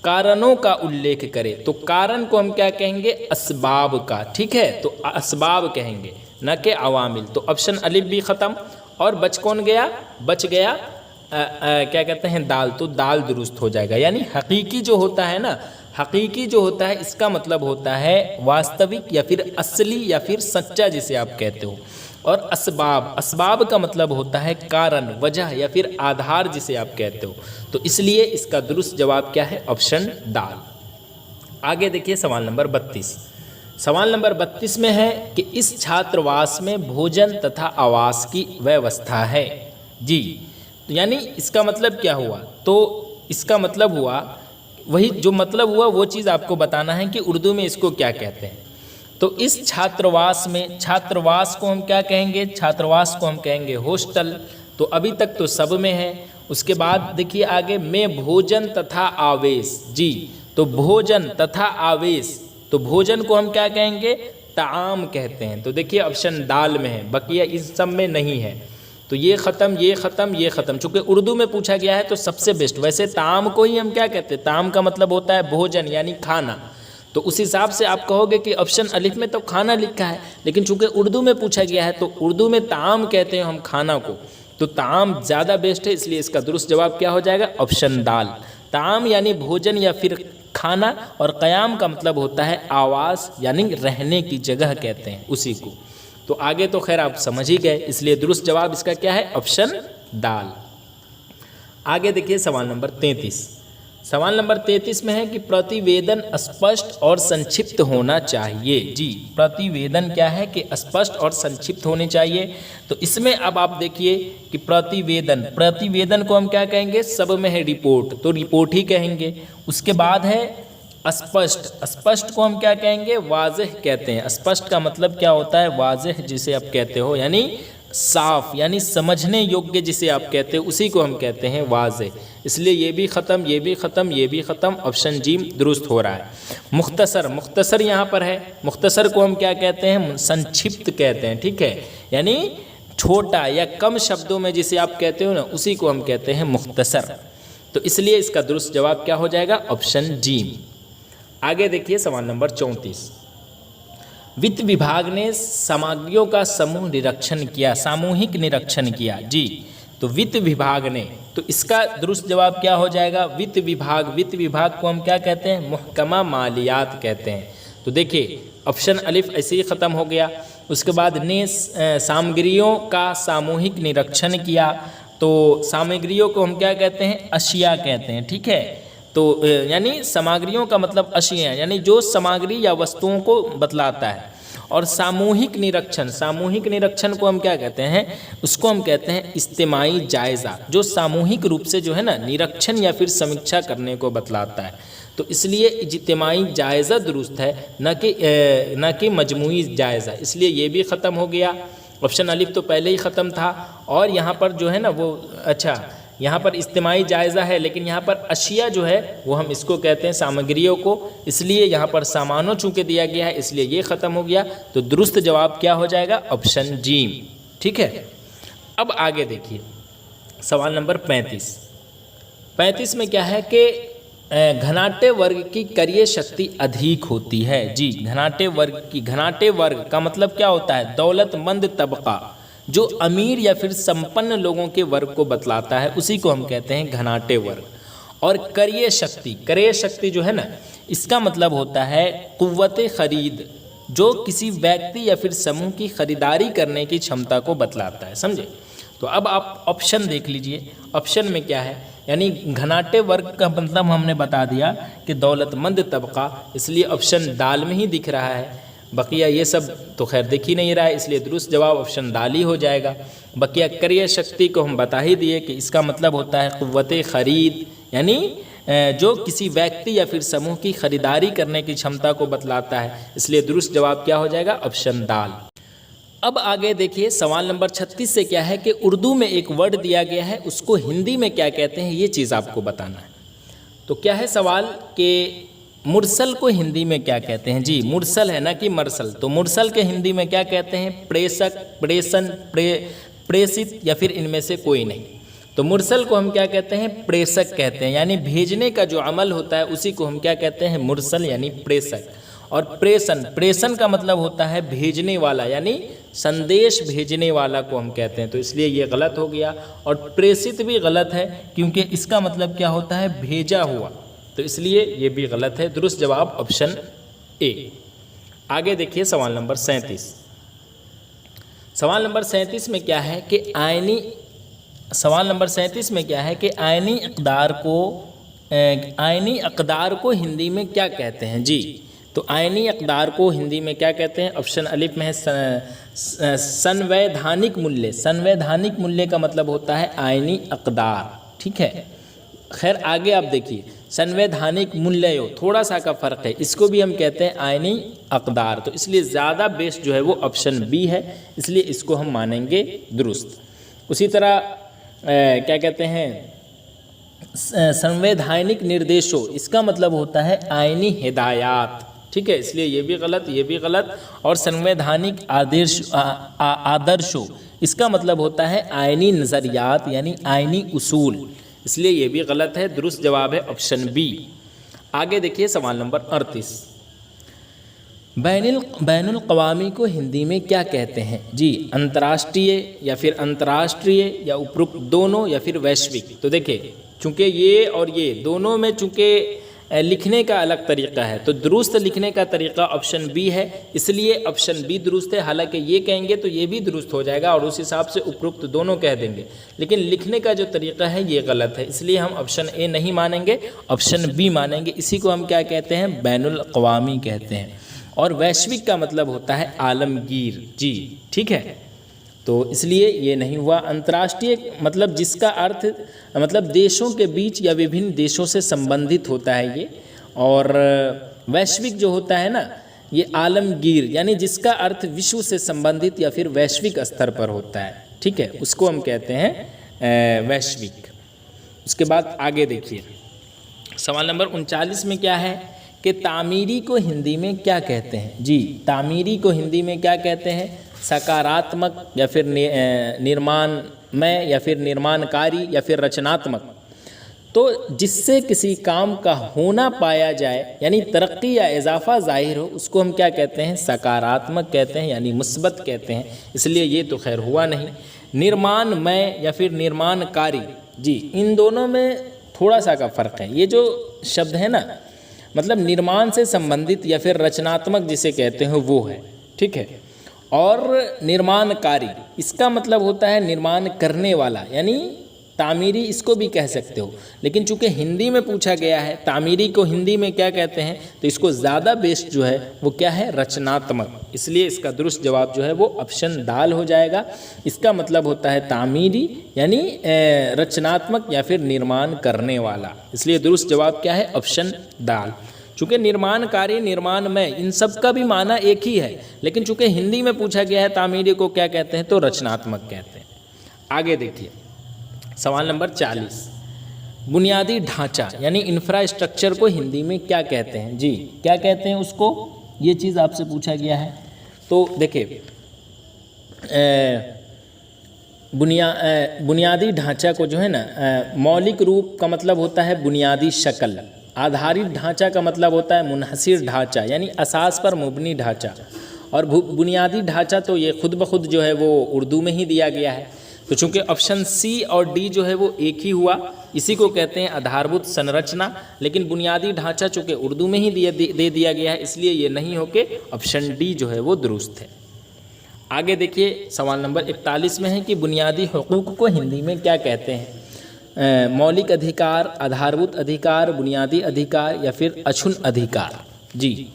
कारणों का उल्लेख करे, तो कारण को हम क्या कहेंगे, असबाब का। ठीक है, तो असबाब कहेंगे, न कि अवामिल। तो ऑप्शन अलिफ भी ख़त्म, और बच कौन गया, बच गया क्या कहते हैं, दाल। तो दाल दुरुस्त हो जाएगा। यानी हकीकी जो होता है ना, हकीकी जो होता है इसका मतलब होता है वास्तविक या फिर असली या फिर सच्चा जिसे आप कहते हो। और असबाब, असबाब का मतलब होता है कारण, वजह या फिर आधार जिसे आप कहते हो। तो इसलिए इसका दुरुस्त जवाब क्या है, ऑप्शन दाल। आगे देखिए सवाल नंबर 32। सवाल नंबर 32 में है कि इस छात्रावास में भोजन तथा आवास की व्यवस्था है। जी, तो यानी इसका मतलब क्या हुआ, तो इसका मतलब हुआ वही जो मतलब हुआ वो चीज़ आपको बताना है कि उर्दू में इसको क्या कहते हैं। तो इस छात्रावास में, छात्रावास को हम क्या कहेंगे, छात्रावास को हम कहेंगे हॉस्टल। तो अभी तक तो सब में है। उसके बाद देखिए आगे में भोजन तथा आवेश। जी, तो भोजन तथा आवेश, तो भोजन को हम क्या कहेंगे, ताम कहते हैं। तो देखिए ऑप्शन दाल में है, बकिया इस सब में नहीं है। तो ये ख़त्म, ये ख़त्म, ये ख़त्म। चूँकि उर्दू में पूछा गया है तो सबसे बेस्ट। वैसे ताम को ही हम क्या कहते हैं, ताम का मतलब होता है भोजन यानी खाना। तो उस हिसाब से आप कहोगे कि ऑप्शन अलिफ में तो खाना लिखा है, लेकिन चूँकि उर्दू में पूछा गया है तो उर्दू में ताम कहते हैं हम खाना को, तो ताम ज़्यादा बेस्ट है। इसलिए इसका दुरुस्त जवाब क्या हो जाएगा, ऑप्शन दाल। ताम यानी भोजन या फिर खाना, और क़याम का मतलब होता है आवास यानी रहने की जगह कहते हैं उसी को। तो आगे तो खैर आप समझ ही गए, इसलिए दुरुस्त जवाब इसका क्या है, ऑप्शन दाल। आगे देखिए सवाल नंबर 33। सवाल नंबर 33 में है कि प्रतिवेदन स्पष्ट और संक्षिप्त होना चाहिए। जी, प्रतिवेदन क्या है कि स्पष्ट और संक्षिप्त होने चाहिए। तो इसमें अब आप देखिए कि प्रतिवेदन, प्रतिवेदन को हम क्या कहेंगे, सब में है रिपोर्ट, तो रिपोर्ट ही कहेंगे। उसके बाद है स्पष्ट, स्पष्ट को हम क्या कहेंगे, वाज़ेह कहते हैं। स्पष्ट का मतलब क्या होता है, वाज़ेह जिसे आप कहते हो, यानी साफ, यानी समझने योग्य जिसे आप कहते हो, उसी को हम कहते हैं वाज़ेह। इसलिए ये भी ख़त्म, ये भी ख़त्म, ये भी ख़त्म, ऑप्शन जीम दुरुस्त हो रहा है। मुख्तसर, मुख्तसर यहाँ पर है। मुख्तसर को हम क्या कहते हैं, संक्षिप्त कहते हैं। ठीक है, यानी छोटा या कम शब्दों में जिसे आप कहते हो ना, उसी को हम कहते हैं मुख्तसर। तो इसलिए इसका दुरुस्त जवाब क्या हो जाएगा, ऑप्शन जीम। आगे देखिए सवाल नंबर 34। वित्त विभाग ने सामग्रियों का समूह निरीक्षण किया, सामूहिक निरीक्षण किया। जी, तो वित्त विभाग ने, तो इसका दुरुस्त जवाब क्या हो जाएगा, वित्त विभाग। वित्त विभाग को हम क्या कहते हैं, मुहकमा मालियात कहते हैं। तो देखिए ऑप्शन अलिफ ऐसे ही ख़त्म हो गया। उसके बाद ने सामग्रियों का सामूहिक निरीक्षण किया, तो सामग्रियों को हम क्या कहते हैं, अशिया कहते हैं। ठीक है, तो यानी सामग्रियों का मतलब अशिया, यानी जो सामग्री या वस्तुओं को बतलाता है। और सामूहिक निरीक्षण, सामूहिक निरीक्षण को हम क्या कहते हैं, उसको हम कहते हैं इज्तिमाई जायज़ा, जो सामूहिक रूप से जो है ना निरीक्षण या फिर समीक्षा करने को बतलाता है। तो इसलिए इज्तिमाई जायज़ा दुरुस्त है, न कि मजमूई जायज़ा। इसलिए ये भी ख़त्म हो गया। ऑप्शन अलिफ तो पहले ही ख़त्म था, और यहाँ पर जो है ना वो, अच्छा यहाँ पर इज्तिमाई जायज़ा है, लेकिन यहाँ पर अशिया जो है वो हम इसको कहते हैं सामग्रियों को, इसलिए यहाँ पर सामानों चूँकि दिया गया है इसलिए ये ख़त्म हो गया। तो दुरुस्त जवाब क्या हो जाएगा, ऑप्शन जीम। ठीक है, अब आगे देखिए सवाल नंबर 35। 35 में क्या है कि घनाटे वर्ग की क्रय शक्ति अधिक होती है। जी, घनाटे वर्ग की, घनाटे वर्ग का मतलब क्या होता है, दौलतमंद तबका, जो अमीर या फिर संपन्न लोगों के वर्ग को बतलाता है, उसी को हम कहते हैं घनाटे वर्ग। और क्रय शक्ति, क्रय शक्ति जो है ना, इसका मतलब होता है कुव्वत खरीद, जो किसी व्यक्ति या फिर समूह की खरीदारी करने की क्षमता को बतलाता है। समझे? तो अब आप ऑप्शन देख लीजिए। ऑप्शन में क्या है यानी घनाटे वर्ग का मतलब हमने बता दिया कि दौलतमंद तबका, इसलिए ऑप्शन दाल में ही दिख रहा है। बकिया ये सब तो खैर दिख ही नहीं रहा है, इसलिए दुरुस्त जवाब ऑप्शन दाल ही हो जाएगा। बकिया क्रय शक्ति को हम बता ही दिए कि इसका मतलब होता है क़ुव्वत ख़रीद, यानी जो किसी व्यक्ति या फिर समूह की खरीदारी करने की क्षमता को बतलाता है, इसलिए दुरुस्त जवाब क्या हो जाएगा, ऑप्शन दाल। अब आगे देखिए सवाल नंबर 36 से क्या है कि उर्दू में एक वर्ड दिया गया है, उसको हिंदी में क्या कहते हैं, ये चीज़ आपको बताना है। तो क्या है सवाल कि मुरसल को हिंदी में क्या कहते हैं। जी मुरसल है ना कि मरसल, तो मुरसल के हिंदी में क्या कहते हैं, प्रेषक, प्रेषण, प्रेषित या फिर इनमें से कोई नहीं। तो मुरसल को हम क्या कहते हैं, प्रेषक कहते हैं, यानी भेजने का जो अमल होता है उसी को हम क्या कहते हैं, मुरसल यानी प्रेषक। और प्रेषण, प्रेषण का मतलब होता है भेजने वाला, यानी संदेश भेजने वाला को हम कहते हैं, तो इसलिए ये गलत हो गया। और प्रेषित भी गलत है क्योंकि इसका मतलब क्या होता है, भेजा हुआ, तो इसलिए ये भी गलत है। दुरुस्त जवाब ऑप्शन ए। आगे देखिए सवाल नंबर 37। सवाल नंबर 37 में क्या है कि आयनी, सवाल नंबर 37 में क्या है कि आयनी अक़दार को हिंदी में क्या कहते हैं। जी तो आयनी अक़दार को हिंदी में क्या कहते हैं, ऑप्शन अलिफ में है संवैधानिक मूल्य। संवैधानिक मूल्य का मतलब होता है आयनी अक़दार, ठीक है। खैर आगे आप देखिए, संवैधानिक मूल्य थोड़ा सा का फ़र्क है, इसको भी हम कहते हैं आयनी अक़दार, तो इसलिए ज़्यादा बेस्ट जो है वो ऑप्शन बी है, इसलिए इसको हम मानेंगे दुरुस्त। उसी तरह क्या कहते हैं, संवैधानिक निर्देशों, इसका मतलब होता है आयनी हिदायत, ठीक है, इसलिए ये भी गलत, ये भी गलत। और संवैधानिक आदर्शों, इसका मतलब होता है आयनी नज़रियात यानी आयनी उसूल, इसलिए ये भी गलत है। दुरुस्त जवाब है ऑप्शन बी। आगे देखिए सवाल नंबर 38। बैनुल क़वामी को हिंदी में क्या कहते हैं। जी अंतर्राष्ट्रीय या फिर अंतर्राष्ट्रीय या उपरोक्त दोनों या फिर वैश्विक। तो देखिए चूँकि ये और ये दोनों में चूँकि लिखने का अलग तरीका है, तो दुरुस्त लिखने का तरीका ऑप्शन बी है, इसलिए ऑप्शन बी दुरुस्त है। हालांकि ये कहेंगे तो ये भी दुरुस्त हो जाएगा और उस हिसाब से उपरोक्त दोनों कह देंगे, लेकिन लिखने का जो तरीका है ये गलत है, इसलिए हम ऑप्शन ए नहीं मानेंगे, ऑप्शन बी मानेंगे। इसी को हम क्या कहते हैं, बैनुल क़वामी कहते हैं। और वैश्विक का मतलब होता है आलमगीर, जी ठीक है, तो इसलिए ये नहीं हुआ। अंतर्राष्ट्रीय मतलब जिसका अर्थ मतलब देशों के बीच या विभिन्न देशों से संबंधित होता है ये, और वैश्विक जो होता है ना ये आलमगीर, यानी जिसका अर्थ विश्व से संबंधित या फिर वैश्विक स्तर पर होता है, ठीक है, उसको हम कहते हैं वैश्विक। उसके बाद आगे देखिए सवाल नंबर 39 में क्या है कि तामीरी को हिंदी में क्या कहते हैं। जी तामीरी को हिंदी में क्या कहते हैं, सकारात्मक या फिर निर्माणमय या फिर निर्माणकारी या फिर रचनात्मक। तो जिससे किसी काम का होना पाया जाए यानी तरक्की या इजाफा जाहिर हो, उसको हम क्या कहते हैं, सकारात्मक कहते हैं यानी मुस्बत कहते हैं, इसलिए ये तो खैर हुआ नहीं। निर्माणमय या फिर निर्माणकारी, जी इन दोनों में थोड़ा सा का फ़र्क है। ये जो शब्द है ना मतलब निर्माण से संबंधित या फिर रचनात्मक जिसे कहते हैं वो है, ठीक है। और निर्माणकारी इसका मतलब होता है निर्माण करने वाला, यानी तामीरी इसको भी कह सकते हो, लेकिन चूंकि हिंदी में पूछा गया है तामीरी को हिंदी में क्या कहते हैं, तो इसको ज़्यादा बेस्ट जो है वो क्या है, रचनात्मक, इसलिए इसका दुरुस्त जवाब जो है वो ऑप्शन दाल हो जाएगा। इसका मतलब होता है तामीरी यानी रचनात्मक या फिर निर्माण करने वाला, इसलिए दुरुस्त जवाब क्या है, ऑप्शन दाल। चूँकि निर्माणकारी निर्माणमय इन सब का भी माना एक ही है, लेकिन चूँकि हिंदी में पूछा गया है तामीरी को क्या कहते हैं, तो रचनात्मक कहते हैं। आगे देखिए सवाल नंबर 40। बुनियादी ढांचा यानी इंफ्रास्ट्रक्चर को हिंदी में क्या कहते हैं। जी क्या कहते हैं उसको, ये चीज़ आपसे पूछा गया है। तो देखिए बुनियादी ढांचा को जो है ना मौलिक रूप का मतलब होता है बुनियादी शक्ल, आधारित ढांचा का मतलब होता है मुनहसिर ढांचा यानी असास पर मुबनी ढांचा, और बुनियादी ढांचा तो ये खुद ब खुद जो है वो उर्दू में ही दिया गया है। तो चूंकि ऑप्शन सी और डी जो है वो एक ही हुआ, इसी को कहते हैं आधारभूत संरचना, लेकिन बुनियादी ढांचा चूंकि उर्दू में ही दे दिया गया है, इसलिए ये नहीं होके ऑप्शन डी जो है वो दुरुस्त है। आगे देखिए सवाल नंबर 41 में है कि बुनियादी हुकूक को हिंदी में क्या कहते हैं। मौलिक अधिकार, आधारभूत अधिकार, बुनियादी अधिकार या फिर अक्षुण्ण अधिकार। जी,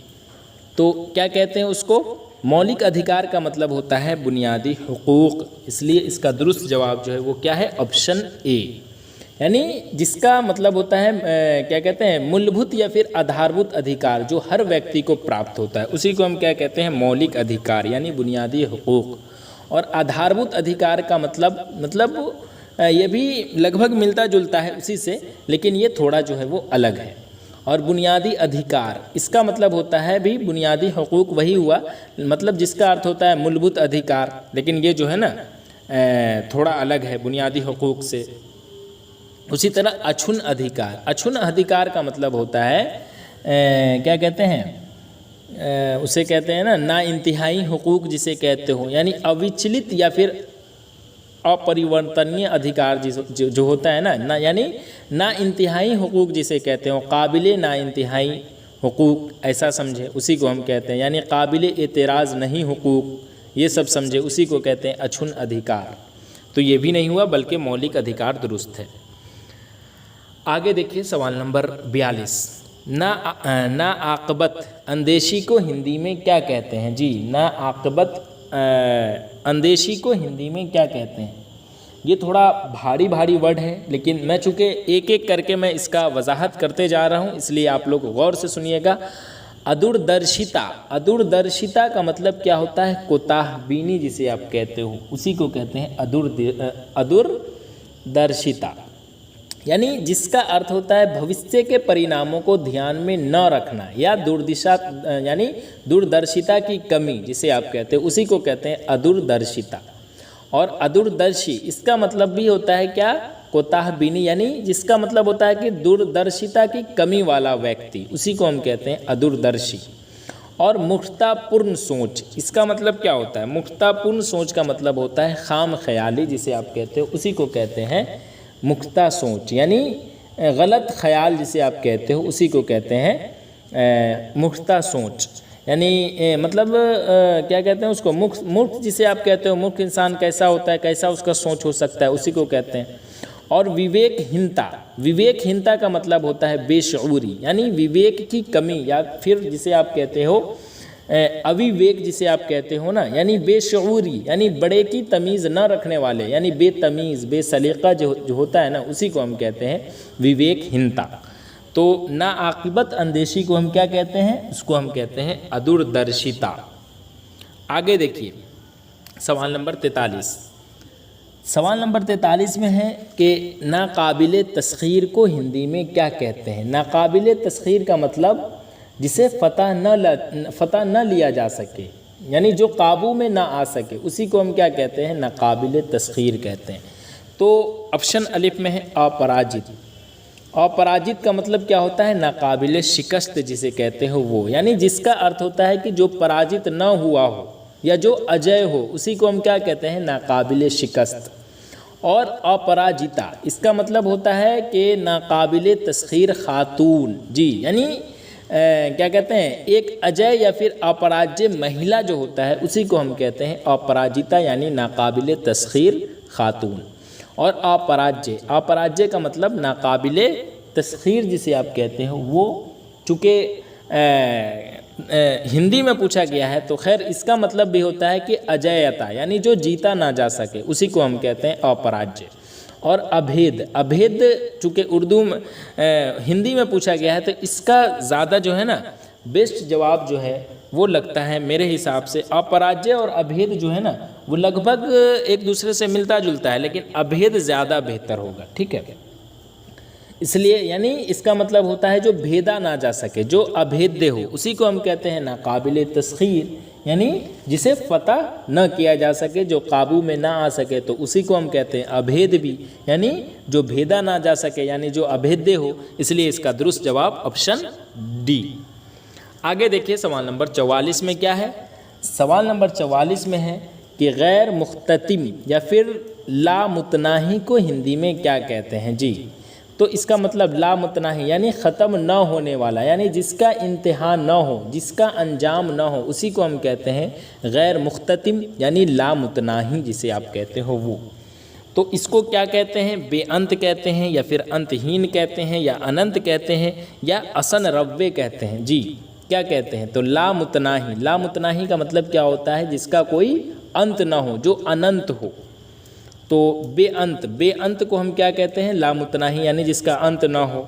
तो क्या कहते हैं उसको? मौलिक अधिकार का मतलब होता है बुनियादी हुकूक, इसलिए इसका दुरुस्त जवाब जो है वो क्या है? ऑप्शन ए, यानी जिसका मतलब होता है क्या कहते हैं? मूलभूत या फिर आधारभूत अधिकार जो हर व्यक्ति को प्राप्त होता है, उसी को हम क्या कहते हैं? मौलिक अधिकार यानी बुनियादी हुकूक। और आधारभूत अधिकार का मतलब ये भी लगभग मिलता जुलता है उसी से, लेकिन ये थोड़ा जो है वो अलग है। और बुनियादी अधिकार, इसका मतलब होता है भी बुनियादी हुकूक वही हुआ, मतलब जिसका अर्थ होता है मूलभूत अधिकार, लेकिन ये जो है ना थोड़ा अलग है बुनियादी हुकूक से। उसी तरह अक्षुण्ण अधिकार, अक्षुण्ण अधिकार का मतलब होता है क्या कहते हैं? उसे कहते हैं ना इंतहाई हुकूक जिसे कहते हो, यानी अविचलित या फिर अपरिवर्तनीय अधिकार जो होता है ना यानी ना इंतहाई हुकूक जिसे कहते हो, काबिले ना इंतहाई हुकूक ऐसा समझे, उसी को हम कहते हैं, यानी काबिले एतराज़ नहीं हुकूक, ये सब समझे, उसी को कहते हैं अक्षुण्ण अधिकार। तो ये भी नहीं हुआ बल्कि मौलिक अधिकार दुरुस्त है। आगे देखिए सवाल नंबर 42, ना आक़बत अंदेशी को हिंदी में क्या कहते हैं? जी, ना आक़बत अंदेशी को हिंदी में क्या कहते हैं? ये थोड़ा भारी वर्ड है, लेकिन मैं चूँकि एक एक करके मैं इसका वजाहत करते जा रहा हूँ, इसलिए आप लोग गौर से सुनिएगा। अदूरदर्शिता, अदूरदर्शिता का मतलब क्या होता है? कोताहबीनी जिसे आप कहते हो, उसी को कहते हैं अदूरदर्शिता, यानी जिसका अर्थ होता है भविष्य के परिणामों को ध्यान में न रखना या दूरदिशा यानी दूरदर्शिता की कमी जिसे आप कहते हो, उसी को कहते हैं अदूरदर्शिता। और अदूरदर्शी इसका मतलब भी होता है क्या? कोताहबीनी, यानी जिसका मतलब होता है कि दूरदर्शिता की कमी वाला व्यक्ति, उसी को हम कहते हैं अदूरदर्शी। और मुख्तापूर्ण सोच, इसका मतलब क्या होता है? मुख्तापूर्ण सोच का मतलब होता है खाम ख्याली जिसे आप कहते हो, उसी को कहते हैं मुख्ता सोच, यानी गलत ख्याल जिसे आप कहते हो, उसी को कहते हैं मुख्ता सोच। यानी मतलब क्या कहते हैं उसको? मूर्ख जिसे आप कहते हो, मूर्ख इंसान कैसा होता है, कैसा उसका सोच हो सकता है, उसी को कहते हैं। और विवेकहीनता, विवेकहीनता का मतलब होता है बेशऊरी, यानी विवेक की कमी, या फिर जिसे आप कहते हो अविवेक जिसे आप कहते हो ना, यानी बेशऊरी, यानी बड़े की तमीज़ न रखने वाले, यानी बेतमीज़ बेसलीका जो होता है ना, उसी को हम कहते हैं विवेकहीनता। तो ना आक़िबत अंदेशी को हम क्या कहते हैं? उसको हम कहते हैं अदूरदर्शिता। आगे देखिए सवाल नंबर 43, सवाल नंबर 43 में है कि नाकाबिले तस्खीर को हिंदी में क्या कहते हैं? नाकाबिले तस्खीर का मतलब जिसे फ़तह न लिया जा सके, यानी जो काबू में ना आ सके, उसी को हम क्या कहते हैं? नाकाबिले तस्खीर कहते हैं। तो ऑप्शन अलिफ में है अपराजित। अपराजित का मतलब क्या होता है? नाकाबिले शिकस्त जिसे कहते हो वो, यानी जिसका अर्थ होता है कि जो पराजित न हुआ हो या जो अजय हो, उसी को हम क्या कहते हैं? नाकाबिले शिकस्त। और अपराजिता इसका मतलब होता है कि नाकाबिले तस्खीर खातून, जी, यानी क्या कहते हैं? एक अजय या फिर अपराज्य महिला जो होता है, उसी को हम कहते हैं अपराजिता, यानी नाकाबिले तस्खीर खातून। और अपराज्य का मतलब नाकाबिले तस्खीर जिसे आप कहते हो वो, चूँकि हिंदी में पूछा गया है तो खैर इसका मतलब भी होता है कि अजयता, यानी जो जीता ना जा सके, उसी को हम कहते हैं अपराज्य। और अभेद चूँकि उर्दू में हिंदी में पूछा गया है, तो इसका ज़्यादा जो है ना बेस्ट जवाब जो है वो लगता है मेरे हिसाब से अपराज्य और अभेद जो है ना वो लगभग एक दूसरे से मिलता जुलता है, लेकिन अभेद ज़्यादा बेहतर होगा, ठीक है। इसलिए यानी इसका मतलब होता है जो भेदा ना जा सके, जो अभेद्य हो, उसी को हम कहते हैं नाकाबिले तस्खीर, यानी जिसे फ़तह न किया जा सके, जो काबू में ना आ सके, तो उसी को हम कहते हैं अभेद भी, यानी जो भेदा ना जा सके, यानी जो अभेद्य हो। इसलिए इसका दुरुस्त जवाब ऑप्शन डी। आगे देखिए सवाल नंबर 44 में क्या है? सवाल नंबर 44 में है कि गैर मुख्ततिम या फिर लामुतनाही को हिंदी में क्या कहते हैं? जी, तो इसका मतलब लामुतनाही यानी ख़त्म न होने वाला, यानी जिसका इंतहा न हो, जिसका अंजाम न हो, उसी को हम कहते हैं गैर मुख्ततिम, यानी लामुतनाही जिसे आप कहते हो वो। तो इसको क्या कहते हैं? बेअंत कहते हैं, या फिर अंतहीन कहते हैं, या अनंत कहते हैं, या असनरव्य कहते हैं। जी क्या कहते हैं? तो लामुतनाही। लामुतनाही का मतलब क्या होता है? जिसका कोई अंत ना हो, जो अनंत हो। तो बेअंत, बेअंत को हम क्या कहते हैं? लामुतनाही, यानी जिसका अंत ना हो।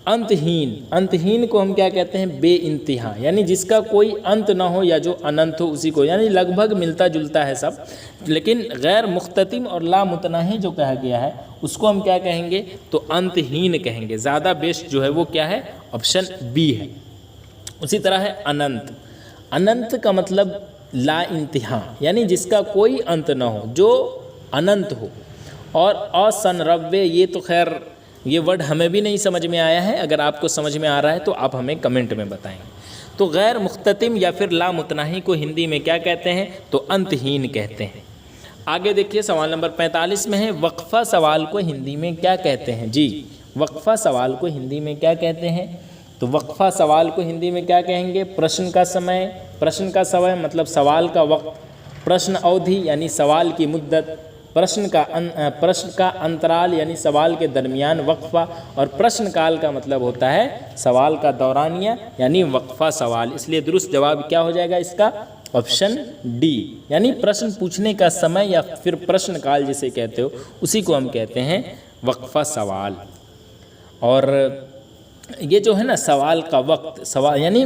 अंतहीन, अंतहीन को हम क्या कहते हैं? बेइंतिहा, यानी जिसका कोई अंत ना हो या जो अनंत हो उसी को, यानी लगभग मिलता जुलता है सब। लेकिन गैर मुख्ततिम और लामुतनाही जो कहा गया है उसको हम क्या कहेंगे? तो अंतहीन कहेंगे। ज़्यादा बेस्ट जो है वो क्या है? ऑप्शन बी है। उसी तरह है अनंत। अनंत का मतलब ला इंतहा, यानी जिसका कोई अंत ना हो, जो अनंत हो। और असनरव्य, ये तो खैर ये वर्ड हमें भी नहीं समझ में आया है। अगर आपको समझ में आ रहा है तो आप हमें कमेंट में बताएंगे। तो गैर मुख्ततिम या फिर लामुतनाही को हिंदी में क्या कहते हैं? तो अंतहीन कहते हैं। आगे देखिए सवाल नंबर 45 में है, वक्फा सवाल को हिंदी में क्या कहते हैं? जी वक्फा सवाल को हिंदी में क्या कहते हैं? तो वक्फा सवाल को हिंदी में क्या कहेंगे? प्रश्न का समय। प्रश्न का समय मतलब सवाल का वक्त। प्रश्न अवधि यानी सवाल की मुद्दत। प्रश्न का अंतराल यानी सवाल के दरमियान वक्फा। और प्रश्न काल का मतलब होता है सवाल का दौरानिया यानी वक्फा सवाल। इसलिए दुरुस्त जवाब क्या हो जाएगा इसका? ऑप्शन डी, यानी प्रश्न पूछने का समय या फिर प्रश्न काल जिसे कहते हो उसी को हम कहते हैं वक्फा सवाल। और ये जो है ना सवाल का वक्त, सवाल यानी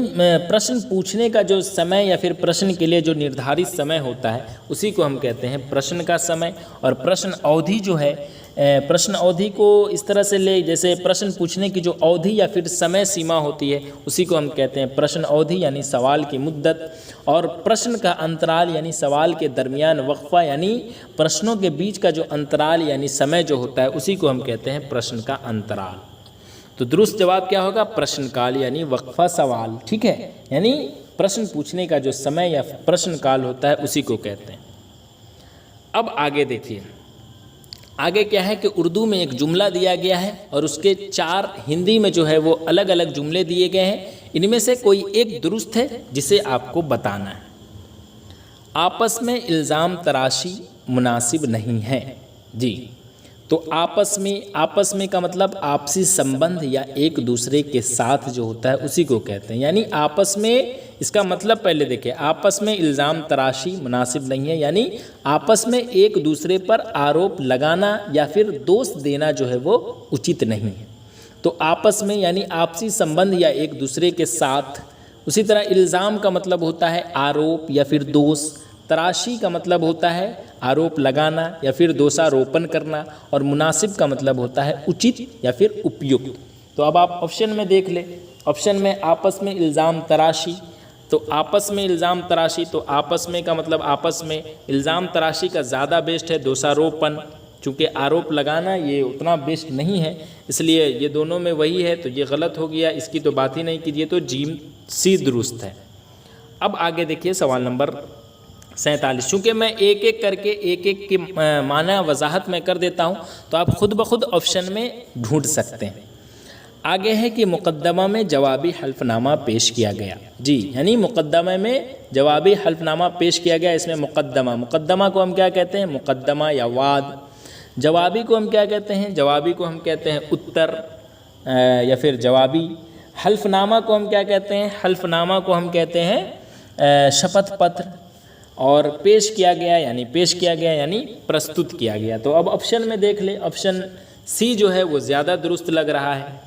प्रश्न पूछने का जो समय या फिर प्रश्न के लिए जो निर्धारित समय होता है उसी को हम कहते हैं प्रश्न का समय। और प्रश्न अवधि जो है, प्रश्न अवधि को इस तरह से ले, जैसे प्रश्न पूछने की जो अवधि या फिर समय सीमा होती है उसी को हम कहते हैं प्रश्न अवधि यानी सवाल की मुद्दत। और प्रश्न का अंतराल यानी सवाल के दरमियान वक्फा, यानी प्रश्नों के बीच का जो अंतराल यानी समय जो होता है उसी को हम कहते हैं प्रश्न का अंतराल। तो दुरुस्त जवाब क्या होगा? प्रश्नकाल यानी वक्फा सवाल। ठीक है, यानी प्रश्न पूछने का जो समय या प्रश्न काल होता है उसी को कहते हैं। अब आगे देखिए, आगे क्या है कि उर्दू में एक जुमला दिया गया है और उसके 4 हिंदी में जो है वो अलग अलग जुमले दिए गए हैं। इनमें से कोई एक दुरुस्त है जिसे आपको बताना है। आपस में इल्ज़ाम तराशी मुनासिब नहीं है। जी तो आपस में का मतलब आपसी संबंध या एक दूसरे के साथ जो होता है उसी को कहते हैं। यानी आपस में, इसका मतलब पहले देखिए, आपस में इल्ज़ाम तराशी मुनासिब नहीं है, यानी आपस में एक दूसरे पर आरोप लगाना या फिर दोष देना जो है वो उचित नहीं है। तो आपस में यानी आपसी संबंध या एक दूसरे के साथ। उसी तरह इल्ज़ाम का मतलब होता है आरोप या फिर दोष। तराशी का मतलब होता है आरोप लगाना या फिर दोषारोपण करना। और मुनासिब का मतलब होता है उचित या फिर उपयुक्त। तो अब आप ऑप्शन में देख ले, ऑप्शन में आपस में इल्ज़ाम तराशी, तो आपस में इल्ज़ाम तराशी, तो आपस में का मतलब आपस में, इल्ज़ाम तराशी का ज़्यादा बेस्ट है दोषारोपण, चूँकि आरोप लगाना ये उतना बेस्ट नहीं है, इसलिए ये दोनों में वही है, तो ये गलत हो गया, इसकी तो बात ही नहीं कीजिए, तो जीम सी दुरुस्त है। अब आगे देखिए सवाल नंबर 47। चूँकि मैं एक एक करके एक एक की माना वजाहत में कर देता हूँ तो आप खुद ब खुद ऑप्शन में ढूंढ सकते हैं। आगे है कि मुकद्दमा में जवाबी हल्फनामा पेश किया गया। जी यानी मुकद्दमा में जवाबी हल्फनामा पेश किया गया। इसमें मुकद्दमा को हम क्या कहते हैं? मुकद्दमा या वाद। जवाबी को हम क्या कहते हैं? जवाबी को हम कहते हैं उत्तर या फिर जवाबी। हल्फनामा को हम क्या कहते हैं? हल्फनामा को हम कहते हैं शपथ पत्र। और पेश किया गया यानी प्रस्तुत किया गया। तो अब ऑप्शन में देख ले, ऑप्शन सी जो है वो ज़्यादा दुरुस्त लग रहा है,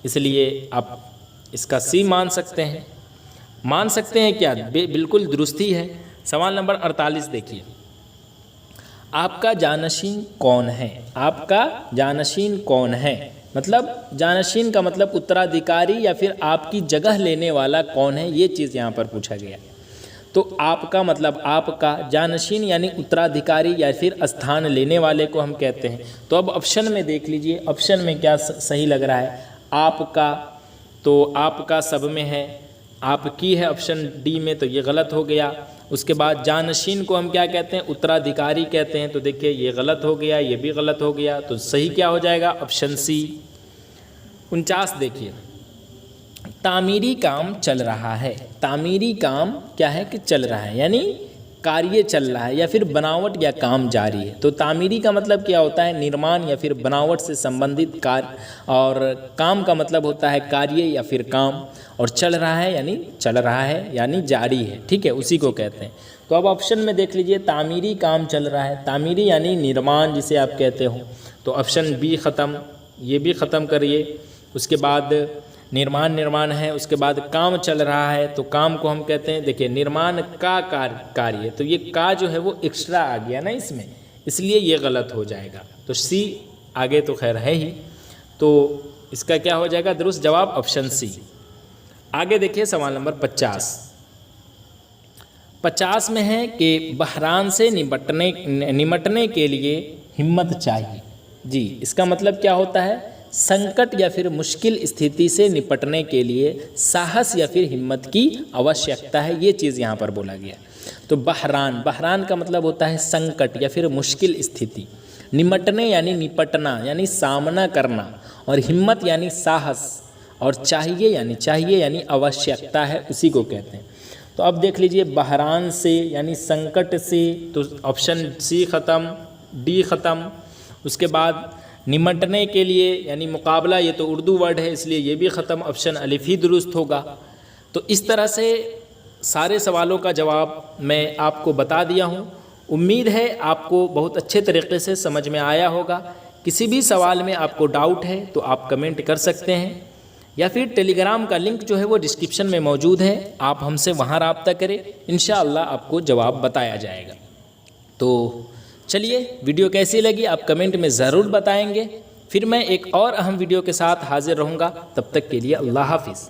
इसलिए आप इसका सी मान सकते हैं। मान सकते हैं क्या? बिल्कुल दुरुस्त ही है। सवाल नंबर 48 देखिए, आपका जानशीन कौन है? आपका जानशीन कौन है? मतलब जानशीन का मतलब उत्तराधिकारी या फिर आपकी जगह लेने वाला कौन है, ये चीज़ यहाँ पर पूछा गया। तो आपका मतलब आपका, जानशीन यानी उत्तराधिकारी या फिर स्थान लेने वाले को हम कहते हैं। तो अब ऑप्शन में देख लीजिए, ऑप्शन में क्या सही लग रहा है? आपका, तो आपका सब में है, आपकी है ऑप्शन डी में, तो ये गलत हो गया। उसके बाद जानशीन को हम क्या कहते हैं? उत्तराधिकारी कहते हैं, तो देखिए ये गलत हो गया, ये भी गलत हो गया। तो सही क्या हो जाएगा? Option C. 49 देखिए, तामीरी काम चल रहा है। तामीरी काम क्या है कि चल रहा है, यानी कार्य चल रहा है या फिर बनावट या काम जारी है। तो तामीरी का मतलब क्या होता है? निर्माण या फिर बनावट से संबंधित कार्य, और काम का मतलब होता है कार्य या फिर काम, और चल रहा है यानी जारी है, ठीक है, उसी को कहते हैं। तो अब ऑप्शन में देख लीजिए, तामीरी काम चल रहा है, तामीरी यानी निर्माण जिसे आप कहते हो, तो ऑप्शन बी ख़त्म, ये भी ख़त्म करिए। उसके बाद निर्माण है, उसके बाद काम चल रहा है, तो काम को हम कहते हैं, देखिए निर्माण का कार्य, तो ये का जो है वो एक्स्ट्रा आ गया ना इसमें, इसलिए ये गलत हो जाएगा। तो सी आगे तो खैर है ही, तो इसका क्या हो जाएगा? दुरुस्त जवाब ऑप्शन सी। आगे देखिए सवाल नंबर 50 में है कि बहरान से निमटने के लिए हिम्मत चाहिए। जी, इसका मतलब क्या होता है? संकट या फिर मुश्किल स्थिति से निपटने के लिए साहस या फिर हिम्मत की आवश्यकता है, ये चीज़ यहाँ पर बोला गया। तो बहरान का मतलब होता है संकट या फिर मुश्किल स्थिति, निमटने यानी निपटना यानी सामना करना, और हिम्मत यानी साहस, और चाहिए यानी आवश्यकता है, उसी को कहते हैं। तो अब देख लीजिए, बहरान से यानी संकट से, तो ऑप्शन सी ख़त्म, डी ख़त्म। उसके बाद निमटने के लिए यानी मुकाबला, ये तो उर्दू वर्ड है इसलिए ये भी ख़त्म, ऑप्शन अलिफ ही दुरुस्त होगा। तो इस तरह से सारे सवालों का जवाब मैं आपको बता दिया हूँ। उम्मीद है आपको बहुत अच्छे तरीके से समझ में आया होगा। किसी भी सवाल में आपको डाउट है तो आप कमेंट कर सकते हैं, या फिर टेलीग्राम का लिंक जो है वो डिस्क्रिप्शन में मौजूद है, आप हमसे वहाँ रब्ता करें, इंशाअल्लाह आपको जवाब बताया जाएगा। तो चलिए, वीडियो कैसी लगी आप कमेंट में ज़रूर बताएंगे। फिर मैं एक और अहम वीडियो के साथ हाजिर रहूँगा, तब तक के लिए अल्लाह हाफिज़।